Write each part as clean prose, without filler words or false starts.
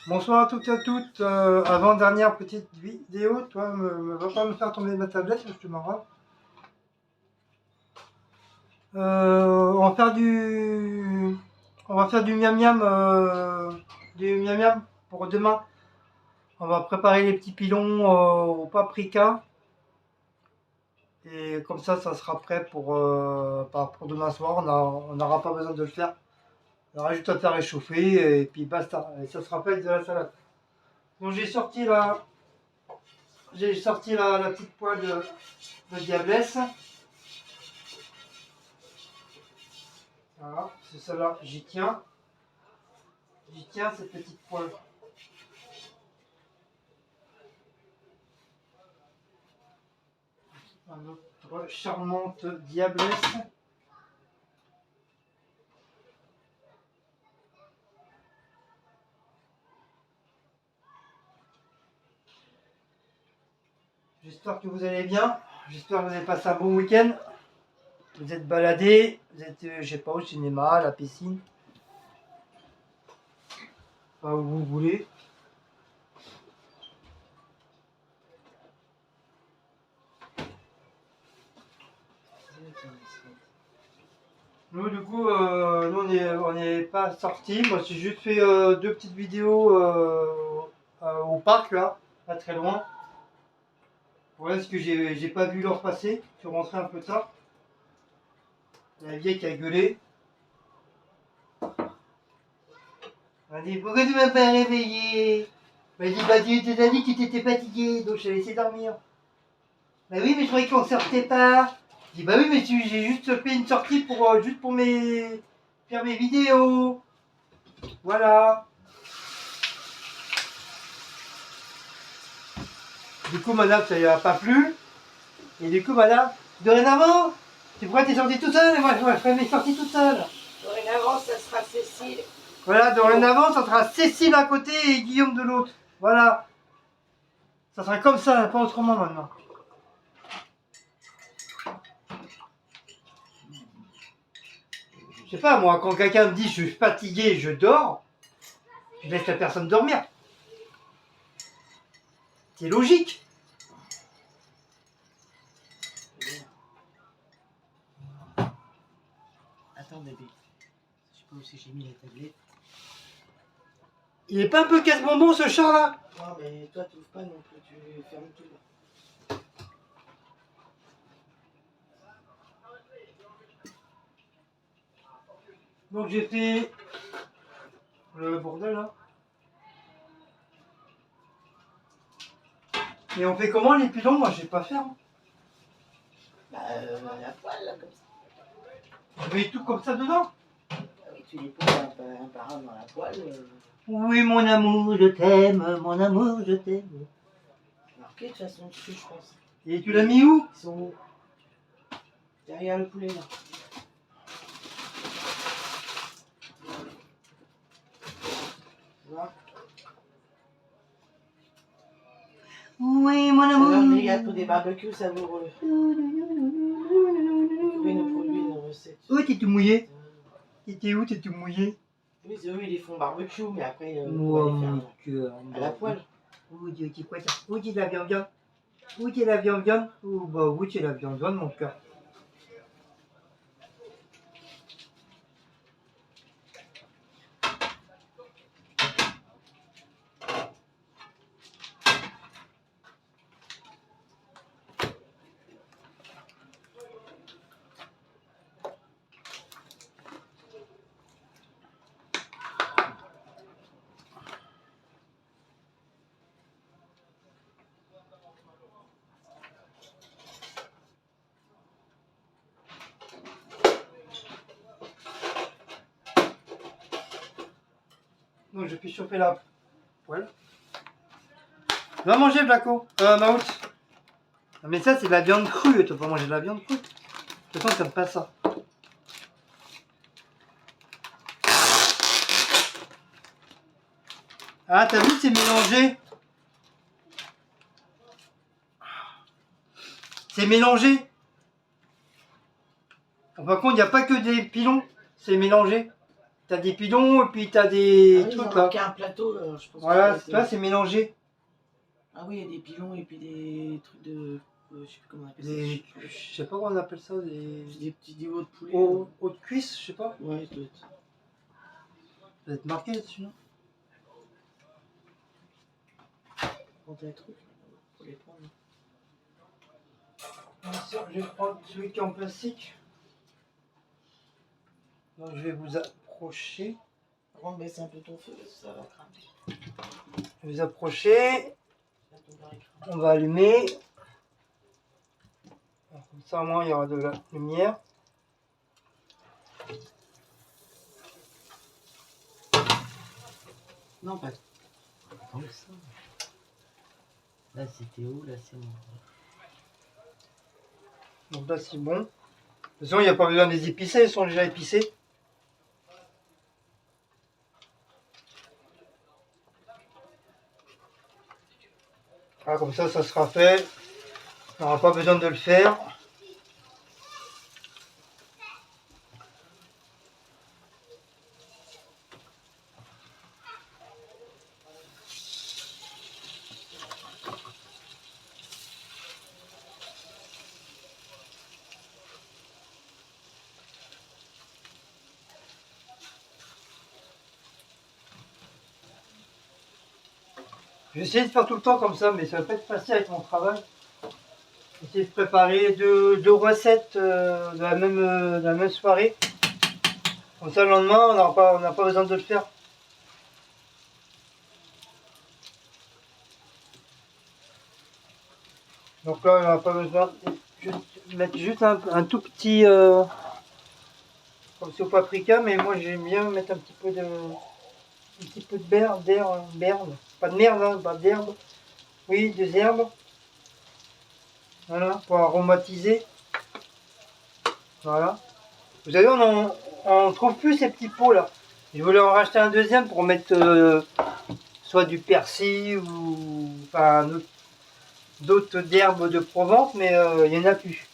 Bonsoir à toutes et à toutes. Avant-dernière petite vidéo, toi, va pas me faire tomber ma tablette, je te marre. On va faire du miam miam, pour demain. On va préparer les petits pilons au paprika. Et comme ça sera prêt pour demain soir. On n'aura pas besoin de le faire. On aura juste à faire réchauffer et puis basta. Et ça sera fait de la salade. Donc j'ai sorti la petite poêle de diablesse. Voilà, c'est celle-là, j'y tiens. J'y tiens cette petite poêle. Notre charmante diablesse. J'espère que vous allez bien. J'espère que vous avez passé un bon week-end. Vous êtes baladés, vous êtes, je sais pas, au cinéma, à la piscine. Enfin, où vous voulez. Nous, du coup, nous, on n'est pas sortis. Moi, j'ai juste fait deux petites vidéos au parc, là, pas très loin. Voilà, parce que j'ai pas vu l'heure passer. Je suis rentré un peu tard. La vieille qui a gueulé. Elle m'a dit, pourquoi tu m'as pas réveillé? Elle m'a dit, tu t'as dit que tu étais fatigué, donc j'ai laissé dormir. Bah oui, mais je croyais qu'on sortait pas. Je dis, bah oui, mais j'ai juste fait une sortie pour juste pour faire mes vidéos. Voilà. Du coup, madame, ça lui a pas plu. Et du coup, madame, dorénavant, pourquoi t'es sortie toute seule et moi, je ferai mes sorties toute seule. Dorénavant, ça sera Cécile. Voilà, dorénavant, ça sera Cécile d'un côté et Guillaume de l'autre. Voilà. Ça sera comme ça, pas autrement maintenant. Je sais pas, moi, quand quelqu'un me dit je suis fatigué, je dors, je laisse la personne dormir. C'est logique. Attends, bébé. Je sais pas où c'est, j'ai mis la tablette. Il est pas un peu casse-bonbon ce chat là? Non, mais toi, tu ouvres pas non plus, tu fermes tout. Donc j'ai fait le bordel là. Et on fait comment les pilons? Moi je sais pas faire. Bah, la poêle, là, comme ça. Je mets tout comme ça dedans. Ah oui, tu les poses un par un dans la poêle. Oui mon amour, je t'aime, mon amour, je t'aime. Marqué de toute façon dessus, je pense. Et tu l'as mis où? Ils sont où? Derrière le poulet, là. Voilà. Oui mon Ça amour. donne des gâteaux, des barbecues savoureux. Vous pouvez nous produire une recette. Oh t'es tout mouillé. T'étais où? T'es tout mouillé. Oui, eux, ils les font barbecue, mais après, on Moi va les mon faire cœur. à la poêle. Où tu quoi ça? Où tu la viande? Où tu la viande? Ou bah où tu la viande mon cœur. Donc je puis chauffer la poêle. Va manger Blaco, Maout. Mais ça c'est de la viande crue, tu peux pas manger de la viande crue. De toute façon t'aimes pas ça. Ah t'as vu c'est mélangé. C'est mélangé. Par contre il n'y a pas que des pilons, c'est mélangé. t'as des pilons et puis t'as des Ah oui, ils trucs ont là. marqué un plateau, je pense. Voilà, que là c'est mélangé. Ah oui, il y a des pilons et puis des trucs de. Je sais plus comment on appelle ça. Des, je sais pas comment on appelle ça, Des petits niveaux de poulet. haut de cuisse, je sais pas. Ouais, ça doit être. Ça doit être marqué là-dessus, non? Prends des trucs, faut les prendre. Bien sûr, je vais prendre celui qui est en plastique. Donc je vais vous approcher. Par contre, baisse un peu ton feu, parce que ça va cramer. Je vais vous approcher. Ça va tomber avec. On va allumer. Alors, comme ça, au moins, il y aura de la lumière. Non, pas tant que ça. Là, c'était où? Là, c'est bon. Donc là, c'est bon. De toute façon, il n'y a pas besoin de les épicer, ils sont déjà épicés. Ah, comme ça sera fait. On n'aura pas besoin de le faire. Je vais essayer de faire tout le temps comme ça, mais ça va pas être facile avec mon travail. Essayer de préparer deux recettes de la même soirée. Comme ça, le lendemain, on n'a pas besoin de le faire. Donc là, on n'a pas besoin de mettre juste un tout petit comme c'est au paprika, mais moi j'aime bien mettre un petit peu de d'herbe. Pas de merde, hein, pas d'herbe. Oui, des herbes. Voilà, pour aromatiser. Voilà. Vous savez, on trouve plus ces petits pots là. Je voulais en racheter un deuxième pour mettre soit du persil ou enfin d'autres d'herbes de Provence, mais il n'y en a plus.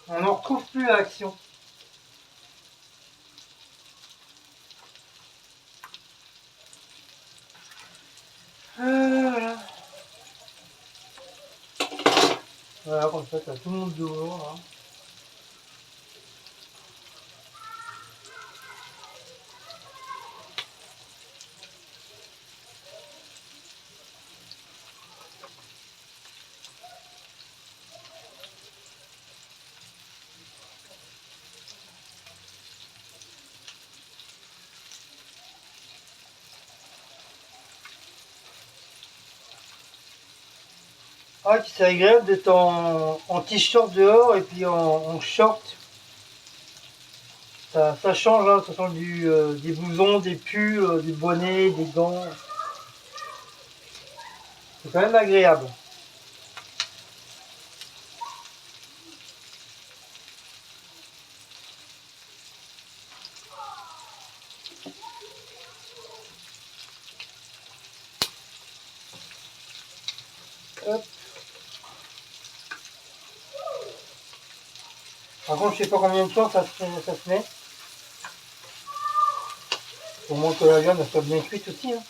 On n'en retrouve plus à Action. Voilà. Voilà, comme ça, t'as tout le monde dehors. Hein. Ah, c'est agréable d'être en t-shirt dehors et puis en short. Ça change, hein, ça change des blousons, des pulls, des bonnets, des gants. C'est quand même agréable. Hop. Par contre, je sais pas combien de temps ça se met. Pour moins que la viande elle soit bien cuite aussi. Hein.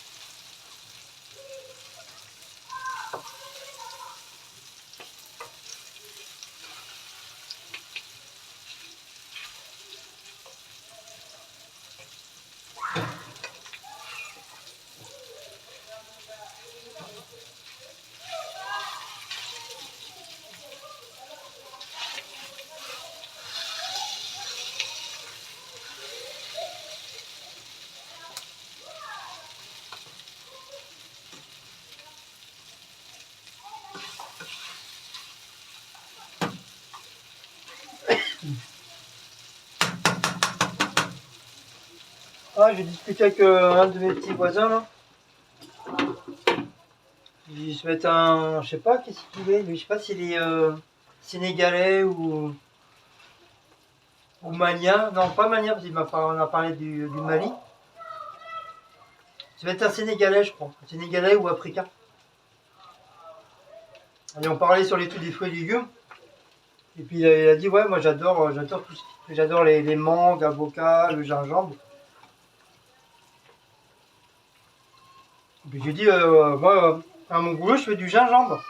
Ah, j'ai discuté avec un de mes petits voisins là. Il se met un, je sais pas qu'est-ce qu'il est, lui, je sais pas s'il est sénégalais ou malien. Non, pas malien parce on a parlé du Mali. Ça va être un sénégalais, je crois, un sénégalais ou africain. Et on parlait sur l'étude des fruits et légumes. Et puis il a dit ouais moi j'adore tout j'adore les mangues, avocats, le gingembre. Et puis j'ai dit moi à mon boulot je fais du gingembre.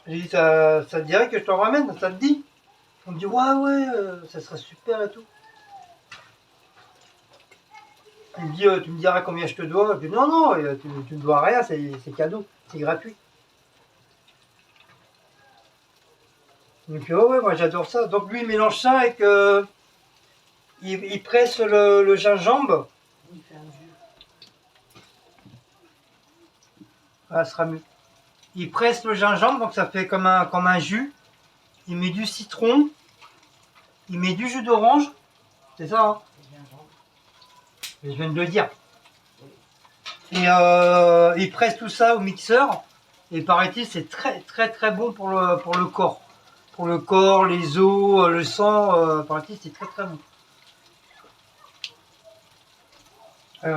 J'ai dit ça te dirait que je t'en ramène, ça te dit? On me dit ouais ça serait super et tout. Il me dit tu me diras combien je te dois. Je dis non tu me dois rien, c'est cadeau, c'est gratuit. Donc ouais moi j'adore ça. Donc lui il mélange ça avec il presse le gingembre. Il fait un jus. Ah, ça sera mieux. Il presse le gingembre, donc ça fait comme un jus. Il met du citron. Il met du jus d'orange. C'est ça, hein? C'est bien, genre. Je viens de le dire. Et il presse tout ça au mixeur. Et paraît-il, c'est très bon pour le corps. Pour le corps, les os, le sang, paraît-il, c'est très bon.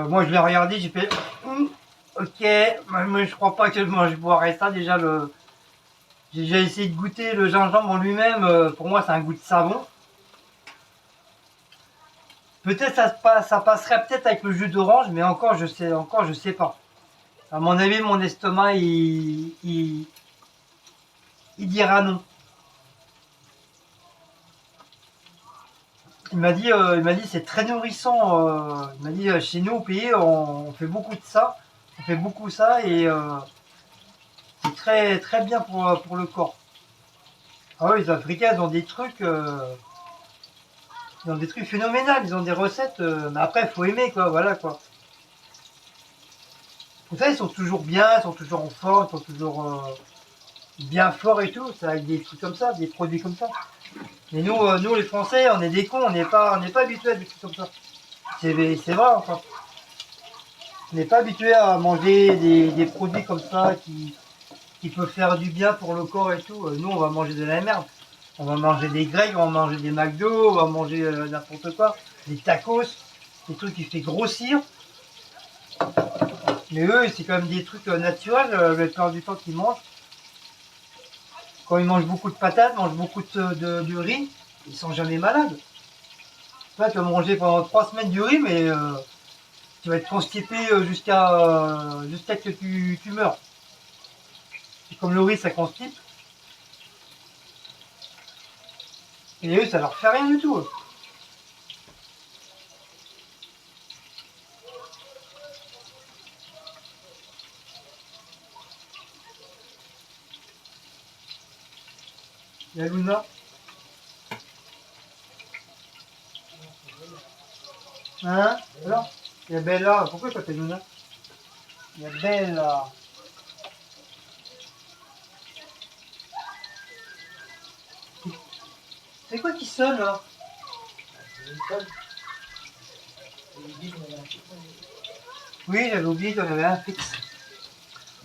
Moi, je l'ai regardé, j'ai fait... ok, mais je crois pas que moi je boirais ça. Déjà, j'ai déjà essayé de goûter le gingembre en lui-même. Pour moi, c'est un goût de savon. Peut-être ça passerait peut-être avec le jus d'orange, mais encore je sais pas. À mon avis, mon estomac il dira non. Il m'a dit c'est très nourrissant. Il m'a dit chez nous au pays on fait beaucoup de ça, on fait beaucoup ça et c'est très bien pour le corps. Ah oui, les Africains ils ont des trucs. Ils ont des trucs phénoménaux, ils ont des recettes, mais après il faut aimer quoi, voilà quoi. Pour ça ils sont toujours bien, ils sont toujours en forme, ils sont toujours bien forts et tout, c'est avec des trucs comme ça, des produits comme ça. Mais nous les Français, on est des cons, on n'est pas habitués à des trucs comme ça. C'est vrai enfin. On n'est pas habitué à manger des produits comme ça qui peuvent faire du bien pour le corps et tout. Nous on va manger de la merde. On va manger des grecs, on va manger des McDo, on va manger n'importe quoi, des tacos, des trucs qui fait grossir. Mais eux, c'est quand même des trucs naturels, la plupart du temps qu'ils mangent. Quand ils mangent beaucoup de patates, mangent beaucoup de riz, ils sont jamais malades. Là, tu vas manger pendant 3 semaines du riz, mais tu vas être constipé jusqu'à que tu meurs. Et comme le riz, ça constipe. Et eux, ça leur fait rien du tout. Il y a Luna. Hein? Alors? Il y a Bella. Pourquoi ça fait Luna? Il y a Bella. C'est quoi qui sonne là? Oui, j'avais oublié qu'il y en avait un fixe.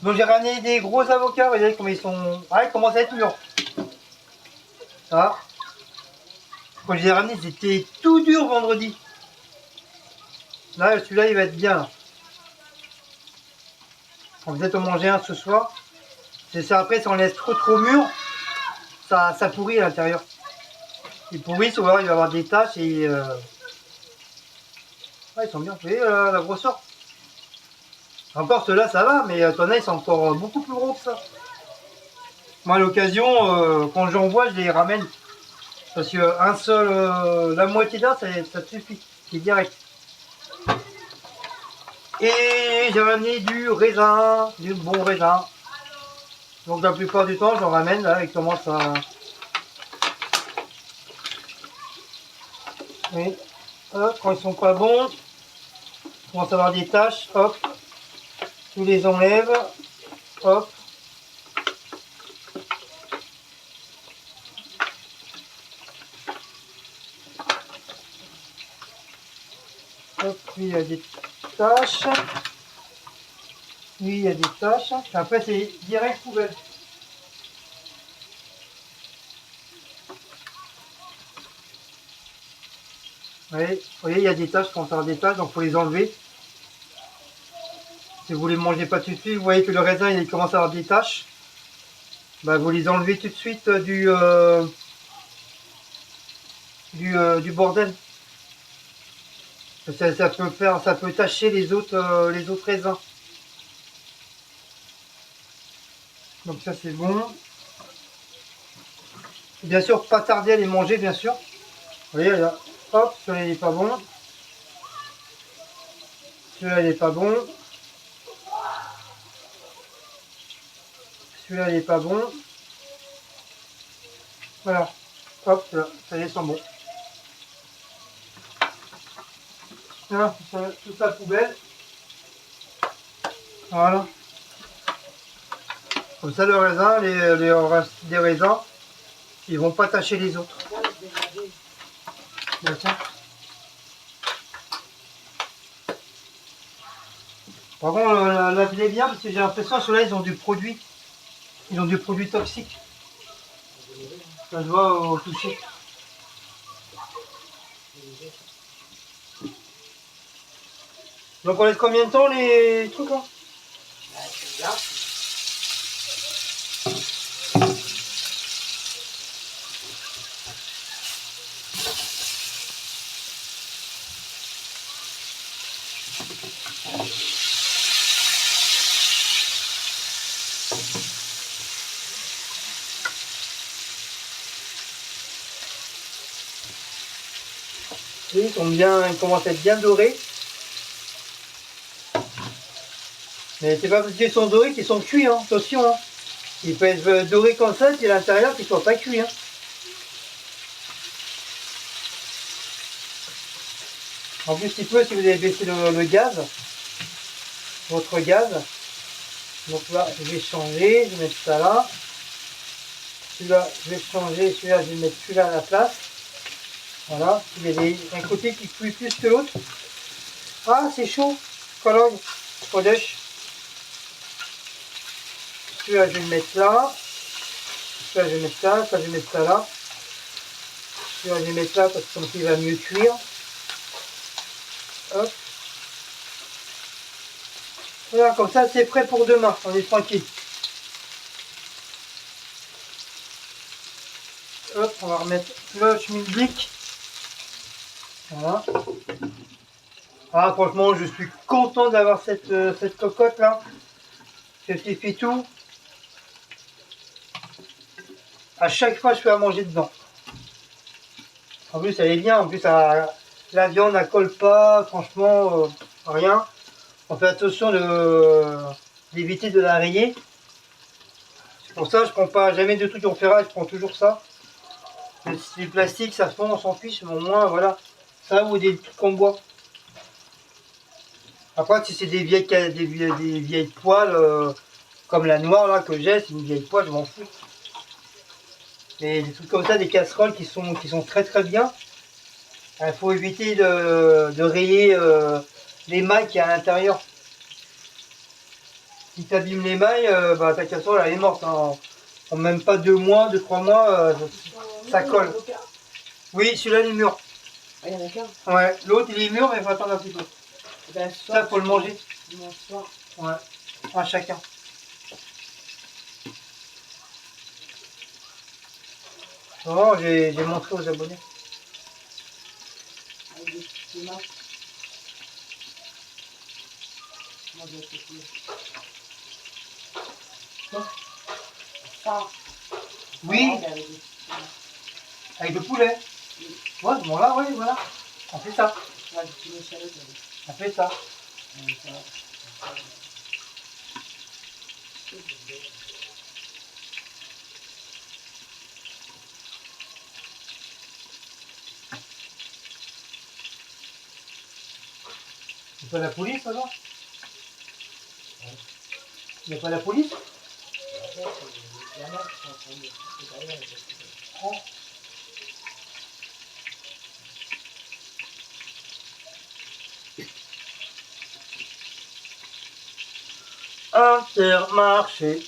Donc j'ai ramené des gros avocats, vous voyez comment ils sont. Ah, ils commencent à être mûrs. Ça. Quand je les ai ramenés, c'était tout dur vendredi. Là, celui-là, il va être bien. Là. On va peut-être en manger un ce soir. C'est ça, après, si on laisse trop mûr, ça pourrit à l'intérieur. Il pourrit, ou alors il va y avoir des taches et. Ah, ils sont bien. Vous voyez la grosseur? Encore ceux-là, ça va, mais t'en as, ils sont encore beaucoup plus gros que ça. Moi, à l'occasion, quand j'en vois, je les ramène. Parce que un seul, la moitié d'un, ça te suffit. C'est direct. Et j'ai ramené du raisin, du bon raisin. Donc la plupart du temps, j'en ramène. Là, il commence à... Oui. Hop, quand ils sont pas bons, ils commencent à avoir des taches. Hop. Tu les enlèves. Hop. Hop, puis il y a des taches. Oui, il y a des taches. Et après, c'est direct poubelle. Vous voyez, il y a des taches, quand on fait des taches, donc il faut les enlever. Si vous ne les mangez pas tout de suite, vous voyez que le raisin il commence à avoir des taches. bah, vous les enlevez tout de suite du bordel. Ça peut tacher les autres raisins. Donc ça c'est bon. Bien sûr, pas tarder à les manger, bien sûr. Vous voyez là, hop, celui-là il est pas bon. Celui-là il est pas bon. Celui-là il est pas bon. Voilà. Hop, là, ça y est, ils sont bons. Voilà, tout ça poubelle. Voilà. Comme ça, le raisin, les raisins, ils vont pas tacher les autres. D'accord. Par contre, lavez-les bien parce que j'ai l'impression que ceux-là, ils ont du produit. Ils ont du produit toxique. Ça se voit au toucher. Donc on laisse combien de temps les trucs là? Là. Oui, ils commencent à être bien dorés. Mais c'est pas parce qu'ils sont dorés qu'ils sont cuits, hein. Attention, hein. Ils peuvent être dorés comme ça, puis à l'intérieur qu'ils ne soient pas cuits. Hein. En plus, il peut si vous avez baissé le gaz, votre gaz. Donc là, je vais changer, je vais mettre ça là. Celui-là, je vais changer, celui-là, je vais mettre celui-là à la place. Voilà, il y a un côté qui cuit plus que l'autre. Ah, c'est chaud, collègue, Kodesh. Celui-là, je vais le mettre là. Celui-là, je vais mettre ça, ça, je vais mettre ça là. Celui-là, je vais mettre là parce que comme ça, il va mieux cuire. Hop. Voilà, comme ça, c'est prêt pour demain, on est tranquille. Hop, on va remettre le schmilblick. Voilà. Ah, franchement, je suis content d'avoir cette cocotte là. Je suffit tout. À chaque fois, je fais à manger dedans. En plus, elle est bien. En plus, la viande, elle colle pas. Franchement, rien. On fait attention d'éviter de la rayer. C'est pour ça que je prends pas jamais de trucs en ferraille. Je prends toujours ça. Si du plastique, ça se fond, on s'en fiche. Mais au moins, voilà. Ça ou des trucs en bois. Après, si c'est des vieilles poêles, comme la noire là que j'ai, c'est une vieille poêle, je m'en fous. Mais des trucs comme ça, des casseroles qui sont très très bien, il faut éviter de rayer les mailles qu'il y a à l'intérieur. Si tu abîmes les mailles, bah, ta casserole elle est morte. Hein. En même pas 2 mois, 2-3 mois, ça colle. Oui, celui-là il est mûr. Ah, il y en a qu'un. Ouais, l'autre il est mûr, mais il faut attendre un petit peu. Ben, Ça, faut le manger. Bonsoir. Ouais, un chacun. Oh, j'ai montré aux abonnés. Avec des petites tomates. Moi, je vais essayer. Ça. Oui, Avec des petites tomates. avec le poulet. Ouais, bon là, oui, voilà. On fait ça. Ouais, des petites échalotes, là. On fait ça. Ouais, ça va. C'est pas la police, ça va? Il n'y a pas la police? Oh. Intermarché.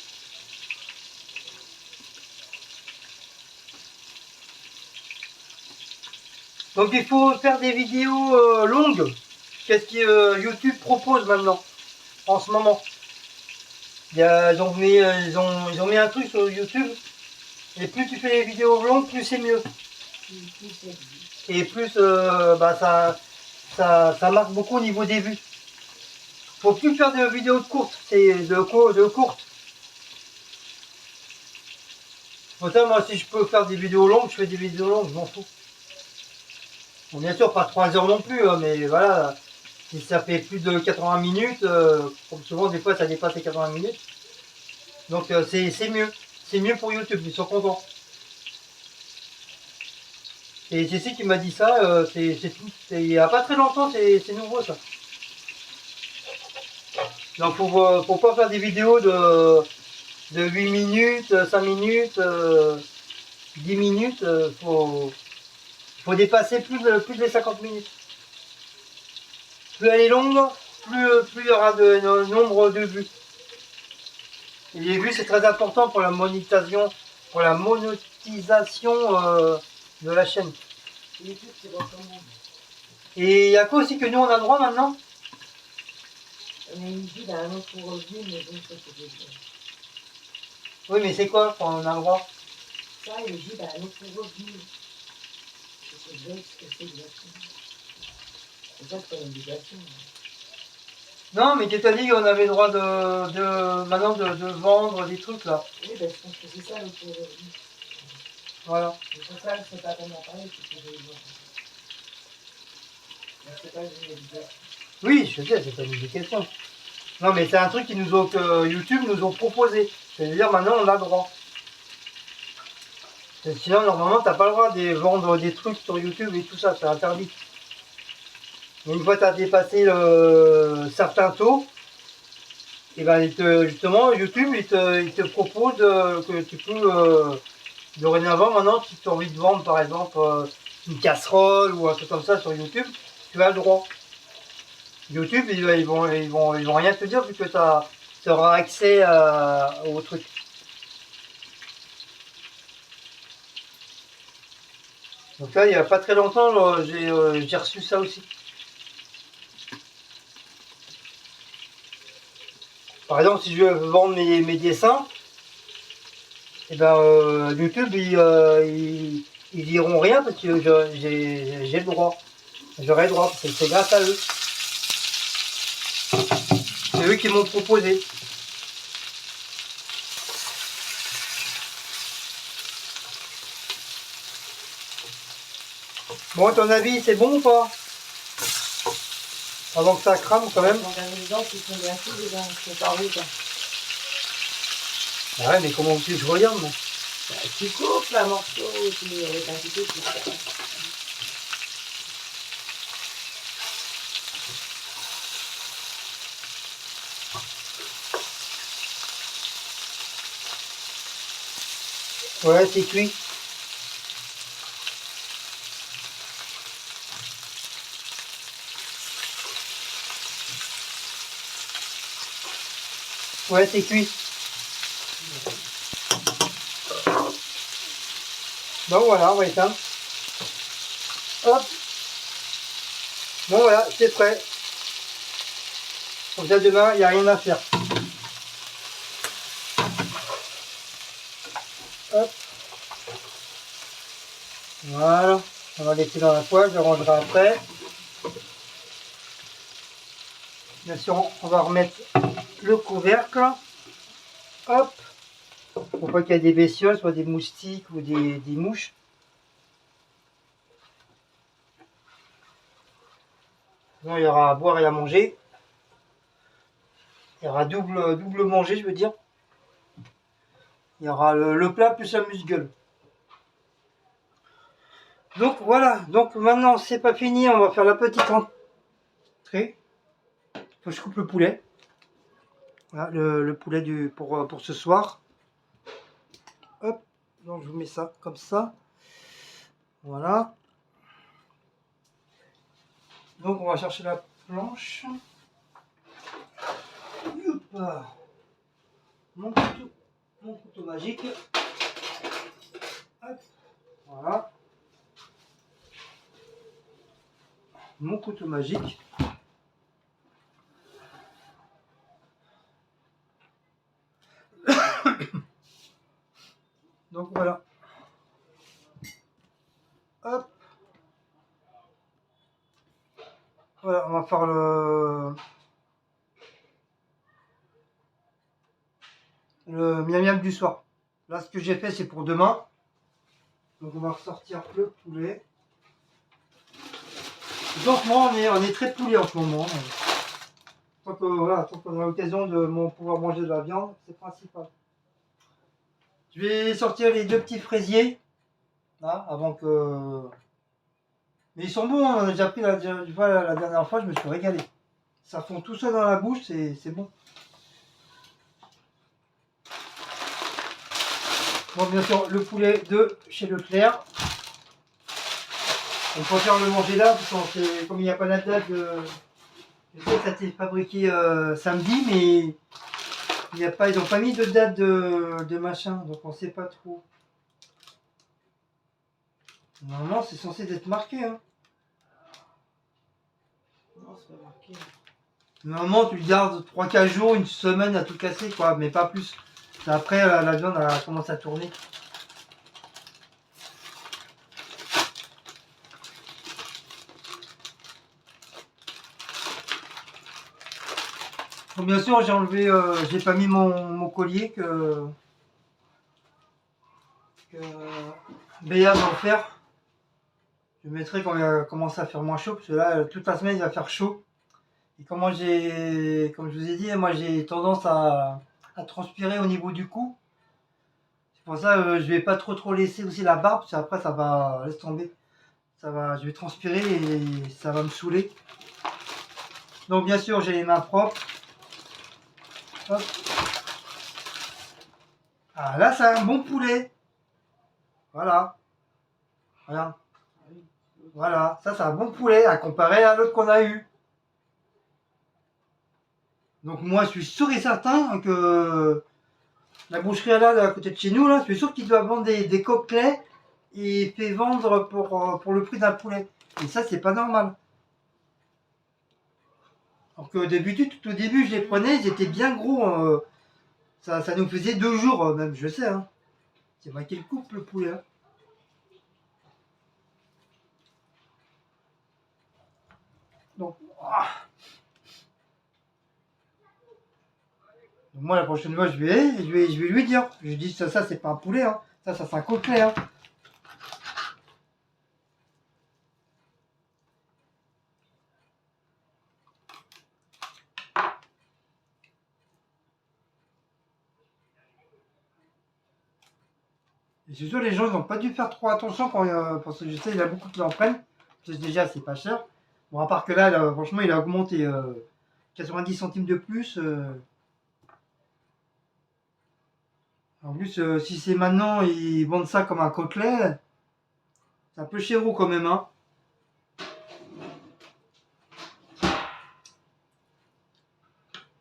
Donc il faut faire des vidéos longues. Qu'est-ce que YouTube propose maintenant, en ce moment? ils ont mis un truc sur YouTube. Et plus tu fais des vidéos longues, plus c'est mieux. Et plus ça marque beaucoup au niveau des vues. Faut plus faire de vidéos courtes, c'est de courtes. Autant moi si je peux faire des vidéos longues, je fais des vidéos longues, je m'en fous. Bon, bien sûr pas 3 heures non plus, hein, mais voilà, si ça fait plus de 80 minutes, comme souvent des fois ça dépasse les 80 minutes. Donc c'est mieux. C'est mieux pour YouTube, ils sont contents. Et c'est qui m'a dit ça, il n'y a pas très longtemps, c'est nouveau ça. Donc faut pas faire des vidéos de 8 minutes, 5 minutes, 10 minutes, faut dépasser plus de 50 minutes. Plus elle est longue, plus il y aura de nombre de vues. Et les vues c'est très important pour la monétisation, de la chaîne. Et il y a quoi aussi que nous on a le droit maintenant? On a une vie d'un autre revenu, mais bon, ça c'est déjà. Oui, mais c'est quoi quand on a le droit? Ça, il dit d'un autre revenu. Je sais bien ce que c'est exactement. C'est ça, c'est pas une obligation. Non, mais tu t'as dit qu'on avait le droit maintenant de vendre des trucs là. Oui, ben, je pense que c'est ça l'autre revenu. Voilà. C'est pour ça que je ne peux pas tellement parler, c'est pour les voir. Mais c'est pas une obligation. Oui, je sais, c'est pas une question. Non, mais c'est un truc que YouTube nous ont proposé. C'est-à-dire maintenant on a le droit. Et sinon, normalement, t'as pas le droit de vendre des trucs sur YouTube et tout ça, c'est interdit. Mais une fois que tu as dépassé certains taux, et ben justement, YouTube il te propose que tu peux dorénavant maintenant, si tu as envie de vendre par exemple une casserole ou un truc comme ça sur YouTube, tu as le droit. YouTube, ils vont rien te dire vu que tu auras accès au truc. Donc là, il n'y a pas très longtemps, j'ai reçu ça aussi. Par exemple, si je veux vendre mes dessins, et ben YouTube, ils diront rien parce que j'ai le droit. J'aurai le droit, parce que c'est grâce à eux. C'est eux qui m'ont proposé. Bon, à ton avis, c'est bon ou pas? Avant que ça crame quand même. Les dents qui sont bien fous, les dents, c'est pas rouge. Ah ouais, mais comment tu je regarde moi? Bah, tu coupes un morceau, puis avec un couteau, tu fais. Ouais, c'est cuit. Ouais, c'est cuit. Bon voilà, on va éteindre. Hop. Bon voilà, c'est prêt. Comme ça demain, il n'y a rien à faire. Hop. Voilà. On va laisser dans la poêle, je rangerai après. Bien sûr, on va remettre le couvercle. Hop. Pour pas qu'il y ait des bestioles, soit des moustiques ou des mouches. Sinon, il y aura à boire et à manger. Il y aura double manger, je veux dire. Il y aura le plat plus la musgueule. Donc voilà, donc maintenant c'est pas fini, on va faire la petite entrée. Faut que je coupe le poulet. Voilà, le poulet pour ce soir. Hop, donc je vous mets ça comme ça. Voilà. Donc on va chercher la planche. Hop. Mon couteau magique. Hop. Voilà. Mon couteau magique. Voilà, on va faire le miam miam du soir. Là, ce que j'ai fait, c'est pour demain. Donc, on va ressortir le poulet. Donc, moi, on est très poulet en ce moment. Tant que, voilà, tant qu'on a l'occasion de pouvoir manger de la viande, c'est principal. Je vais sortir les deux petits fraisiers. Là, avant que. Mais ils sont bons, hein, on a déjà pris la dernière fois, je me suis régalé. Ça fond tout seul dans la bouche, c'est bon. Bon, bien sûr, le poulet de chez Leclerc. On préfère le manger là, parce que comme il n'y a pas la date de. Je sais que ça a été fabriqué samedi, mais ils n'ont pas mis de date de machin, donc on ne sait pas trop. Normalement, c'est censé être marqué. Hein. Non, c'est pas marqué. Normalement, tu le gardes 3-4 jours, une semaine à tout casser, quoi, mais pas plus. Après, la viande a commencé à tourner. Bon, bien sûr, j'ai enlevé, j'ai pas mis mon collier que Béa va en faire. Je le mettrai quand il va commencer à faire moins chaud, parce que là, toute la semaine, il va faire chaud. Et comme je vous ai dit, moi j'ai tendance à transpirer au niveau du cou. C'est pour ça je vais pas trop laisser aussi la barbe, parce qu'après ça va, laisse tomber. Je vais transpirer et ça va me saouler. Donc bien sûr, j'ai les mains propres. Hop. Ah là, c'est un bon poulet. Voilà. Voilà. Voilà, ça c'est un bon poulet à comparer à l'autre qu'on a eu. Donc moi je suis sûr et certain que la boucherie là, à côté de chez nous, là, je suis sûr qu'il doit vendre des côtelets et fait vendre pour le prix d'un poulet. Et ça c'est pas normal. Alors que d'habitude, tout au début je les prenais, ils étaient bien gros. Ça nous faisait 2 jours même, je sais. Hein. C'est moi qui le coupe le poulet. Hein. Donc, donc moi la prochaine fois je vais lui dire. Je dis ça c'est pas un poulet, hein. Ça c'est un côtelet. Hein. Et c'est sûr, les gens n'ont pas dû faire trop attention parce que je sais, il y a beaucoup qui en prennent. Parce que déjà, c'est pas cher. Bon, à part que là, franchement, il a augmenté 90 centimes de plus. En plus, si c'est maintenant, ils vendent ça comme un côtelet, c'est un peu chéro quand même. Hein.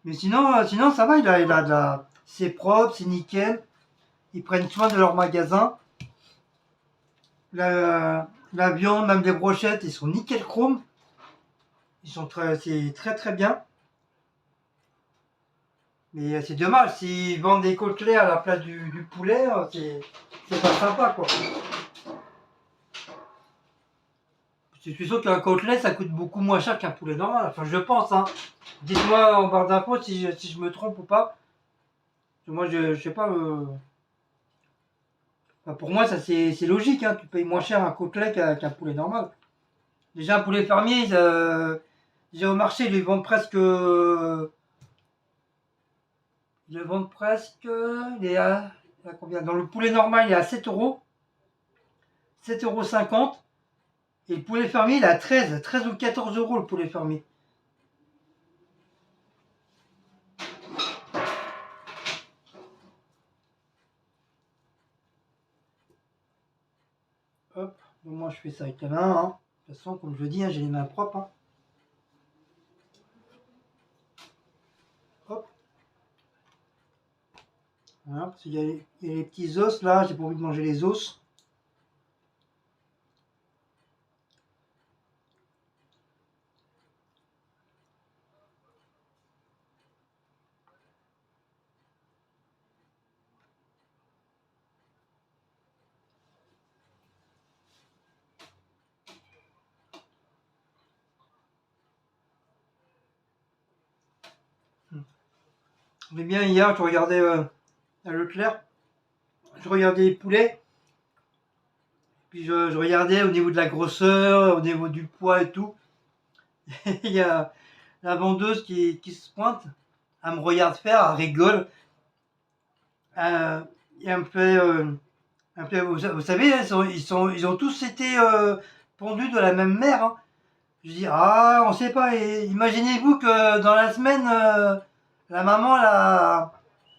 Mais sinon, ça va, il a de la. C'est propre, c'est nickel. Ils prennent soin de leur magasin. La viande, même les brochettes, ils sont nickel chrome. C'est très très bien. Mais c'est dommage, s'ils vendent des côtelets à la place du poulet, c'est pas sympa quoi. Je suis sûr qu'un côtelet ça coûte beaucoup moins cher qu'un poulet normal. Enfin, je pense. Hein. Dites-moi en barre d'infos si je me trompe ou pas. Moi, je sais pas. Enfin, pour moi, ça c'est logique. Hein. Tu payes moins cher un côtelet qu'un poulet normal. Déjà, un poulet fermier, déjà au marché, ils le vendent presque. Ils le vendent presque. Il est à combien? Dans le poulet normal, il est à 7 euros. 7,50 €. Et le poulet fermier, il est à 13 ou 14 euros le poulet fermier. Hop, donc moi je fais ça avec la main. Hein. De toute façon, comme je le dis, hein, j'ai les mains propres. Hein. Hop. Voilà, parce qu'il y a les petits os là, j'ai pas envie de manger les os. Mais bien hier, je regardais à Leclerc, je regardais les poulets, puis je regardais au niveau de la grosseur, au niveau du poids et tout. Il y a la vendeuse qui se pointe, elle me regarde faire, elle rigole, et vous savez, ils ont tous été pondus de la même mère. Hein. Je dis, ah, on sait pas. Imaginez-vous que dans la semaine, la maman,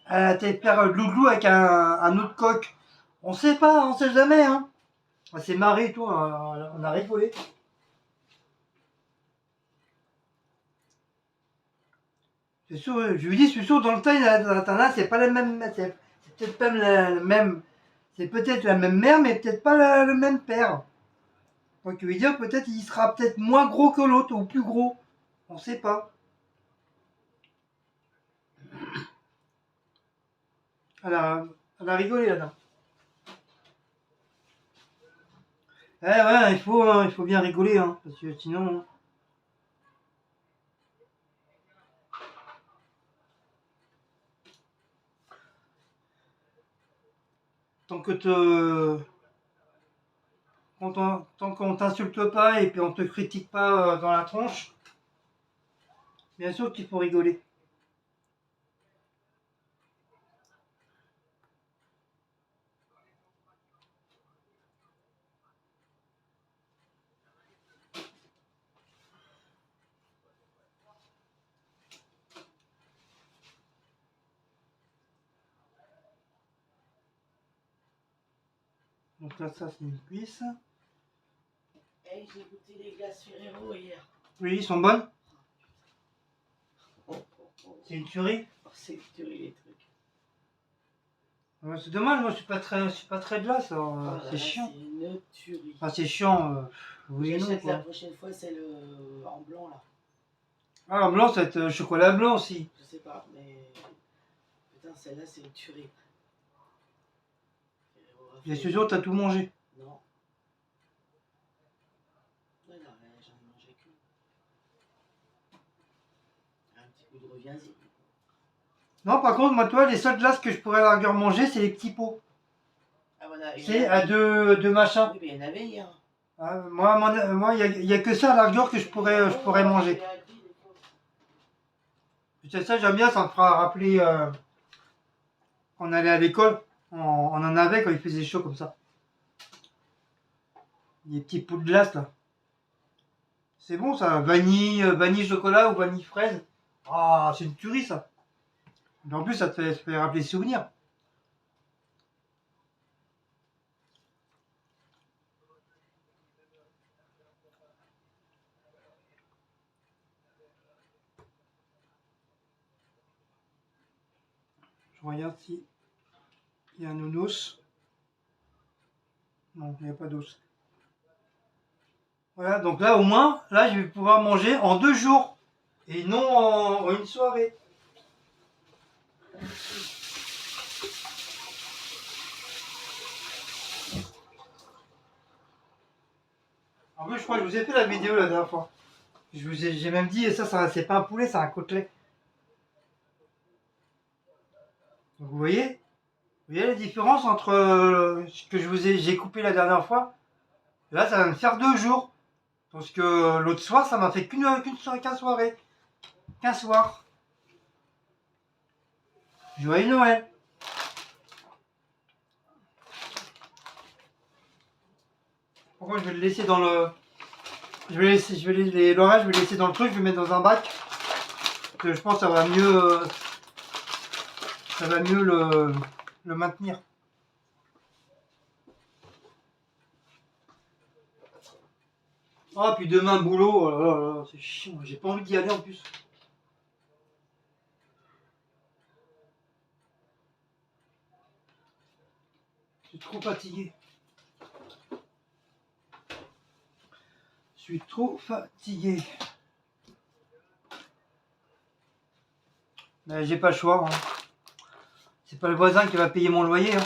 elle a été faire glouglou avec un autre coq. On sait pas, on sait jamais. Hein. On s'est marré et tout, on a rigolé. C'est sûr, je lui dis, je suis sûr, dans le temps, c'est pas la même. C'est peut-être pas la même. C'est peut-être la même mère, mais peut-être pas le même père. Donc, je veux dire, peut-être il sera peut-être moins gros que l'autre, ou plus gros. On sait pas. Elle a, elle a rigolé là. Eh ouais, il faut bien rigoler, hein, parce que sinon. Tant que te. Tant qu'on t'insulte pas et puis on te critique pas dans la tronche, bien sûr qu'il faut rigoler. Donc là, ça, c'est une cuisse. Hey, j'ai goûté les glaces Ferrero hier. Oui, ils sont bonnes. Oh. C'est une tuerie. Oh, c'est tuerie les trucs. Ouais, c'est dommage, moi je suis pas très glace, alors Oh c'est là, chiant. c'est une tuerie. Enfin, c'est chiant, oui et non J'achète la quoi. prochaine fois celle en blanc là. Ah, en blanc, ça va être chocolat blanc aussi. Je sais pas, mais putain, celle-là c'est une tuerie. Je suis sûr que t'as tout mangé. Non. Non, j'en ai mangé qu'une. Un petit coup de reviens-y. Non, par contre, moi, toi, les seules glaces que je pourrais à la rigueur manger, c'est les petits pots. Ah voilà. C'est à deux machins. Oui, mais il y en avait hier. Ah, moi, il y a que ça à la rigueur que je pourrais manger. C'est ça, j'aime bien, ça me fera rappeler quand on allait à l'école. On en avait quand il faisait chaud comme ça. Des petits pots de glace là. C'est bon ça, vanille chocolat ou vanille fraise. Ah, c'est une tuerie ça. Mais en plus, ça te fait rappeler souvenirs. Je regarde si il y a un nounours. Non, il n'y a pas d'os. Voilà, donc là au moins, là je vais pouvoir manger en 2 jours et non en une soirée. En plus, je crois que je vous ai fait la vidéo la dernière fois. J'ai même dit, ça c'est pas un poulet, c'est un côtelet. Donc, vous voyez la différence entre ce que j'ai coupé la dernière fois. Là, ça va me faire 2 jours. Parce que l'autre soir, ça m'a fait qu'un soirée. Qu'un soir. Joyeux Noël. Pourquoi je vais le laisser dans le. L'orage, je vais le laisser dans le truc, je vais le mettre dans un bac. Parce que je pense que ça va mieux. Ça va mieux le maintenir. Ah, puis demain, boulot, oh là là là, c'est chiant, j'ai pas envie d'y aller en plus. Je suis trop fatigué. Je suis trop fatigué. Mais j'ai pas le choix. Hein. C'est pas le voisin qui va payer mon loyer. Hein.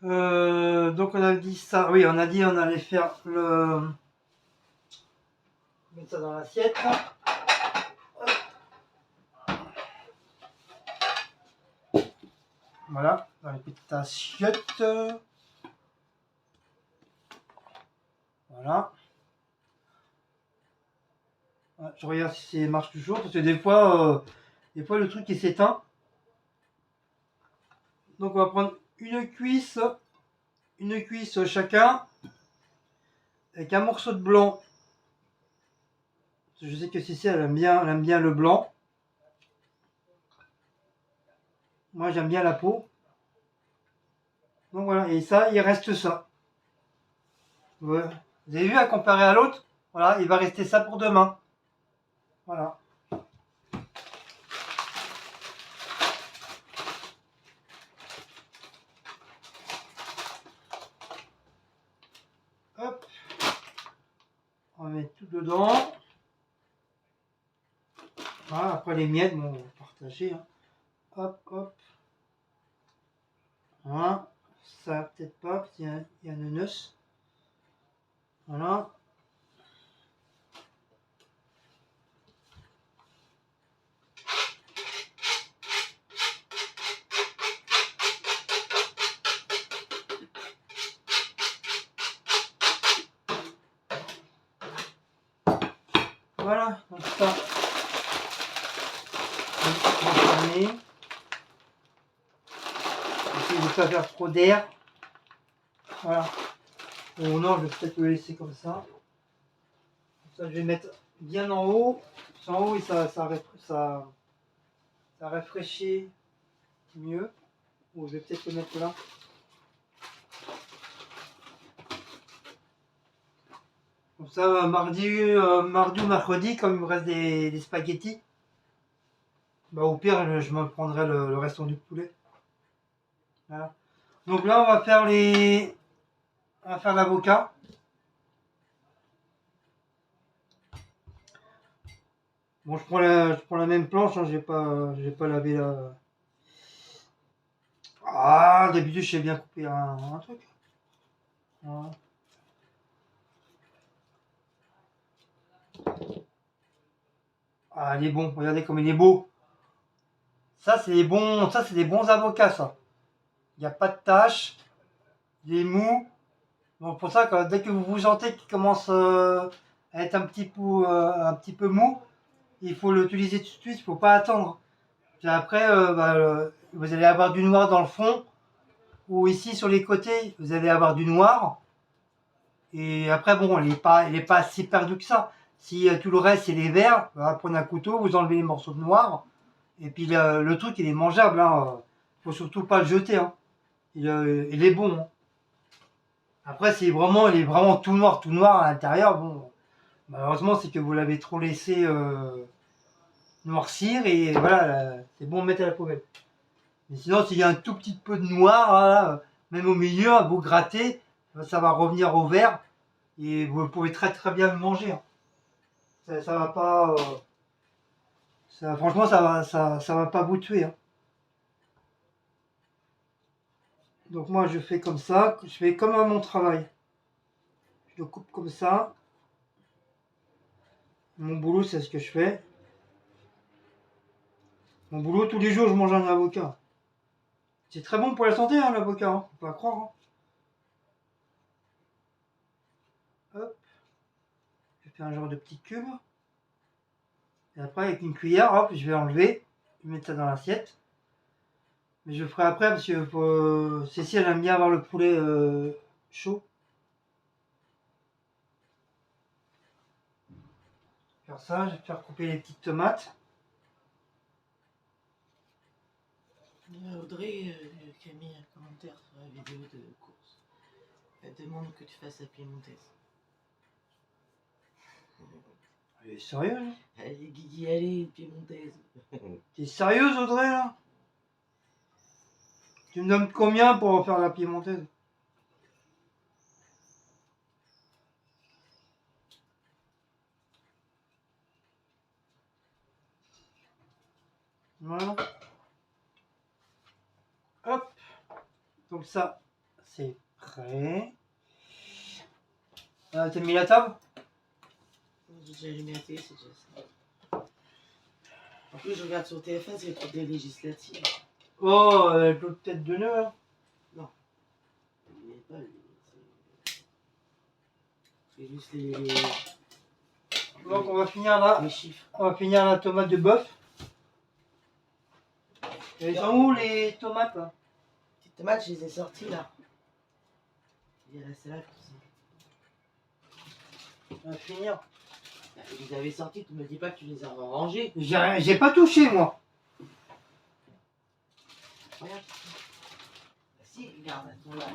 Donc on a dit ça, oui, on a dit on allait faire le... Mettre ça dans l'assiette. Voilà, dans les petites assiettes. Voilà. Je regarde si ça marche toujours, parce que des fois le truc il s'éteint. Donc on va prendre une cuisse chacun, avec un morceau de blanc. Je sais que Cécile elle aime bien le blanc. Moi j'aime bien la peau. Donc voilà, et ça, il reste ça. Ouais. Vous avez vu à comparer à l'autre? Voilà, il va rester ça pour demain. Voilà. Hop. On va mettre tout dedans. Voilà, après les miettes, bon, on va partager. Hein. Hop, hop. Voilà. Ça, peut-être pas, parce qu'il y a un neuneu. Voilà. Voilà, donc ça, on va fermer. Essayez de ne pas faire trop d'air. Voilà. Bon, non, je vais peut-être le laisser comme ça. Ça, je vais mettre bien en haut. En haut, et ça rafraîchit mieux. Ou je vais peut-être le mettre là. Comme ça, mardi ou mercredi, comme il me reste des spaghettis, bah, au pire, je me prendrai le restant du poulet. Voilà. Donc là, on va faire l'avocat. Bon, je prends la même planche, hein, j'ai pas lavé la. Ah, d'habitude, je sais bien couper un truc. Voilà. Ah, il est bon, regardez comme il est beau. Ça, c'est des bons avocats, ça. Il n'y a pas de taches, il est mou. Donc pour ça, dès que vous vous sentez qu'il commence à être un petit peu mou, il faut l'utiliser tout de suite, il ne faut pas attendre. Puis après, vous allez avoir du noir dans le fond, ou ici sur les côtés, vous allez avoir du noir. Et après, bon, il est pas si perdu que ça. Si tout le reste, c'est les verts, prenez un couteau, vous enlevez les morceaux de noir. Et puis le truc, il est mangeable. Hein. Faut surtout pas le jeter. Hein. Il est bon. Hein. Après, il est vraiment tout noir à l'intérieur. Bon, malheureusement, c'est que vous l'avez trop laissé noircir et voilà, c'est bon de mettre à la poubelle. Mais sinon, s'il y a un tout petit peu de noir, voilà, même au milieu, vous grattez, ça va revenir au vert et vous pouvez très très bien le manger. Hein. Ça va pas, franchement, ça va pas vous tuer. Hein. Donc moi, je fais comme ça, je fais comme à mon travail. Je le coupe comme ça. Mon boulot, c'est ce que je fais. Mon boulot, tous les jours, je mange un avocat. C'est très bon pour la santé, hein, l'avocat, hein, faut pas croire. Hein. Hop, je fais un genre de petit cube. Et après, avec une cuillère, hop, je vais enlever, je vais mettre ça dans l'assiette. Mais je le ferai après parce que Cécile elle aime bien avoir le poulet chaud. Faire ça, je vais faire couper les petites tomates. Audrey qui a mis un commentaire sur la vidéo de course. Elle demande que tu fasses la piémontaise. Elle est sérieuse là? Allez Guigui, allez, piémontaise. T'es sérieuse Audrey là? Tu me donnes combien pour faire la piémontaise? Voilà. Hop. Donc ça c'est prêt. T'as mis la table? J'ai déjà allumé la télé, c'est déjà ça. En plus, je regarde sur TF1, c'est pour des législatives. Oh, elle peut peut-être de nœuds. Hein. Il n'est pas, lui, c'est juste les Donc on va finir là. chiffres. On va finir la tomate de bœuf. Elles sont où les tomates là? Les tomates, je les ai sorties là. Il est resté là comme ça. On va finir. Tu les avais sorties, tu me dis pas que tu les as rangées. J'ai pas touché moi. Regarde. Bah, si, regarde, elles sont là.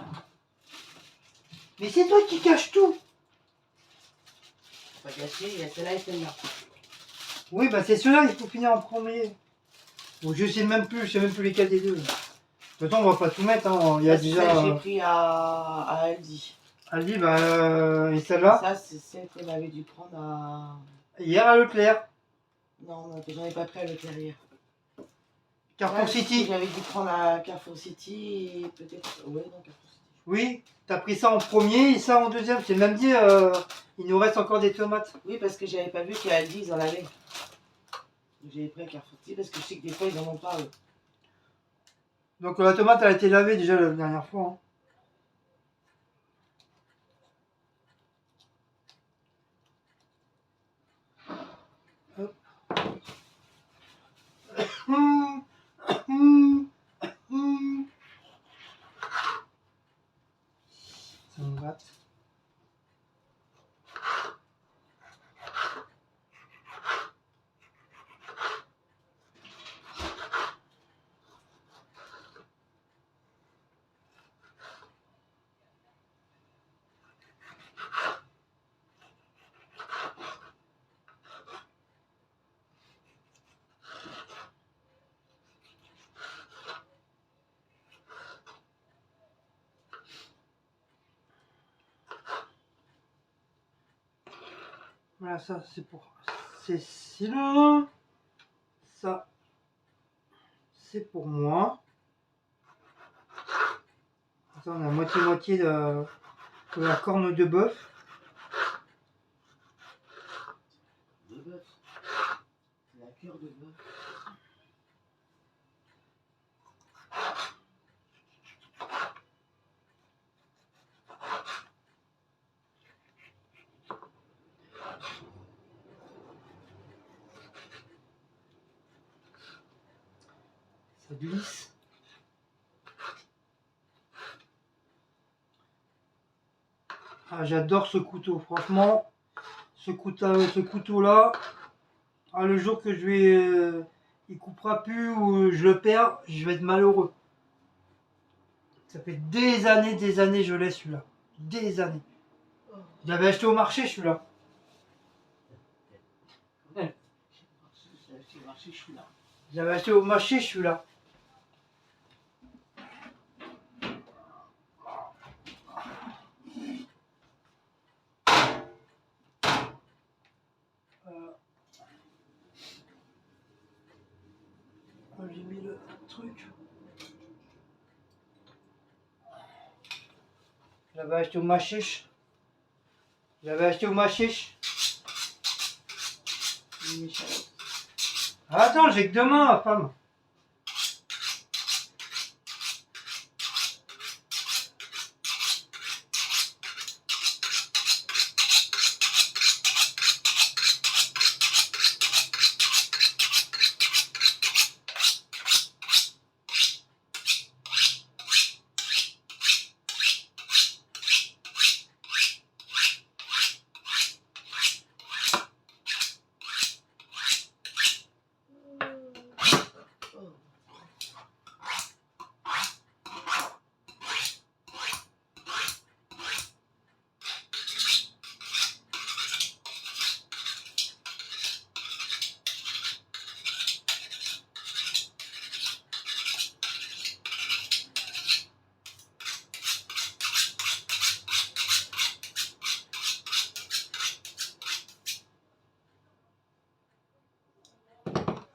Mais c'est toi qui caches tout. Pas gâché, il y a celle-là et celle-là. Oui, bah c'est ceux-là, il faut finir en premier. Bon, je sais même plus lesquels des deux. De toute façon, on va pas tout mettre. Hein. Il y a Ça, c'est déjà. celle que j'ai pris à Aldi. Ali, et celle-là. Ça, c'est celle qu'on avait dû prendre à. Hier à Leclerc. Non, j'en ai pas pris à Leclerc hier. Carrefour Ouais, City. J'avais dû prendre à Carrefour City et peut-être. Ouais, non, Carrefour City. Oui, t'as pris ça en premier et ça en deuxième. J'ai même dit, il nous reste encore des tomates. Oui, parce que j'avais pas vu qu'à Aldi, ils en avaient. Donc j'avais pris à Carrefour City parce que je sais que des fois, ils en ont pas, eux. Donc la tomate a été lavée déjà la dernière fois. Hein. Hop. Ça me gratte. Voilà, ça c'est pour Cécile. Ça c'est pour moi. Attends, on a moitié-moitié de la corne de bœuf. De bœuf. C'est la cure de bœuf. Ça glisse. Ah, j'adore ce couteau, franchement. Ce couteau-là, le jour que il coupera plus ou je le perds, je vais être malheureux. Ça fait des années je l'ai celui-là. Des années. Je l'avais acheté au marché celui-là. Je l'avais acheté au marché celui-là. J'ai mis le truc. J'avais acheté au Machiche. Attends, j'ai que deux mains, ma femme.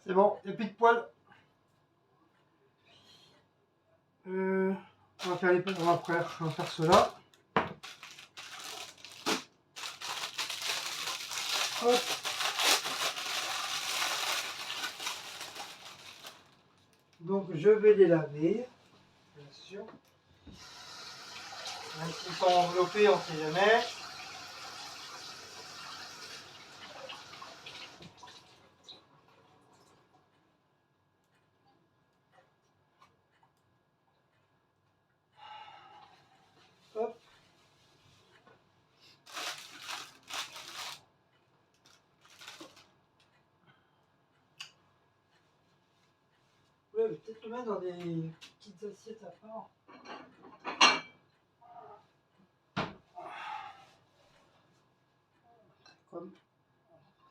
C'est bon, il n'y a plus de poils. On va faire on va faire cela. Hop. Donc je vais les laver, bien sûr. Même s'ils sont enveloppés, on ne sait jamais. Hop. Ouais, je vais peut-être le mettre dans des petites assiettes à part. Comme...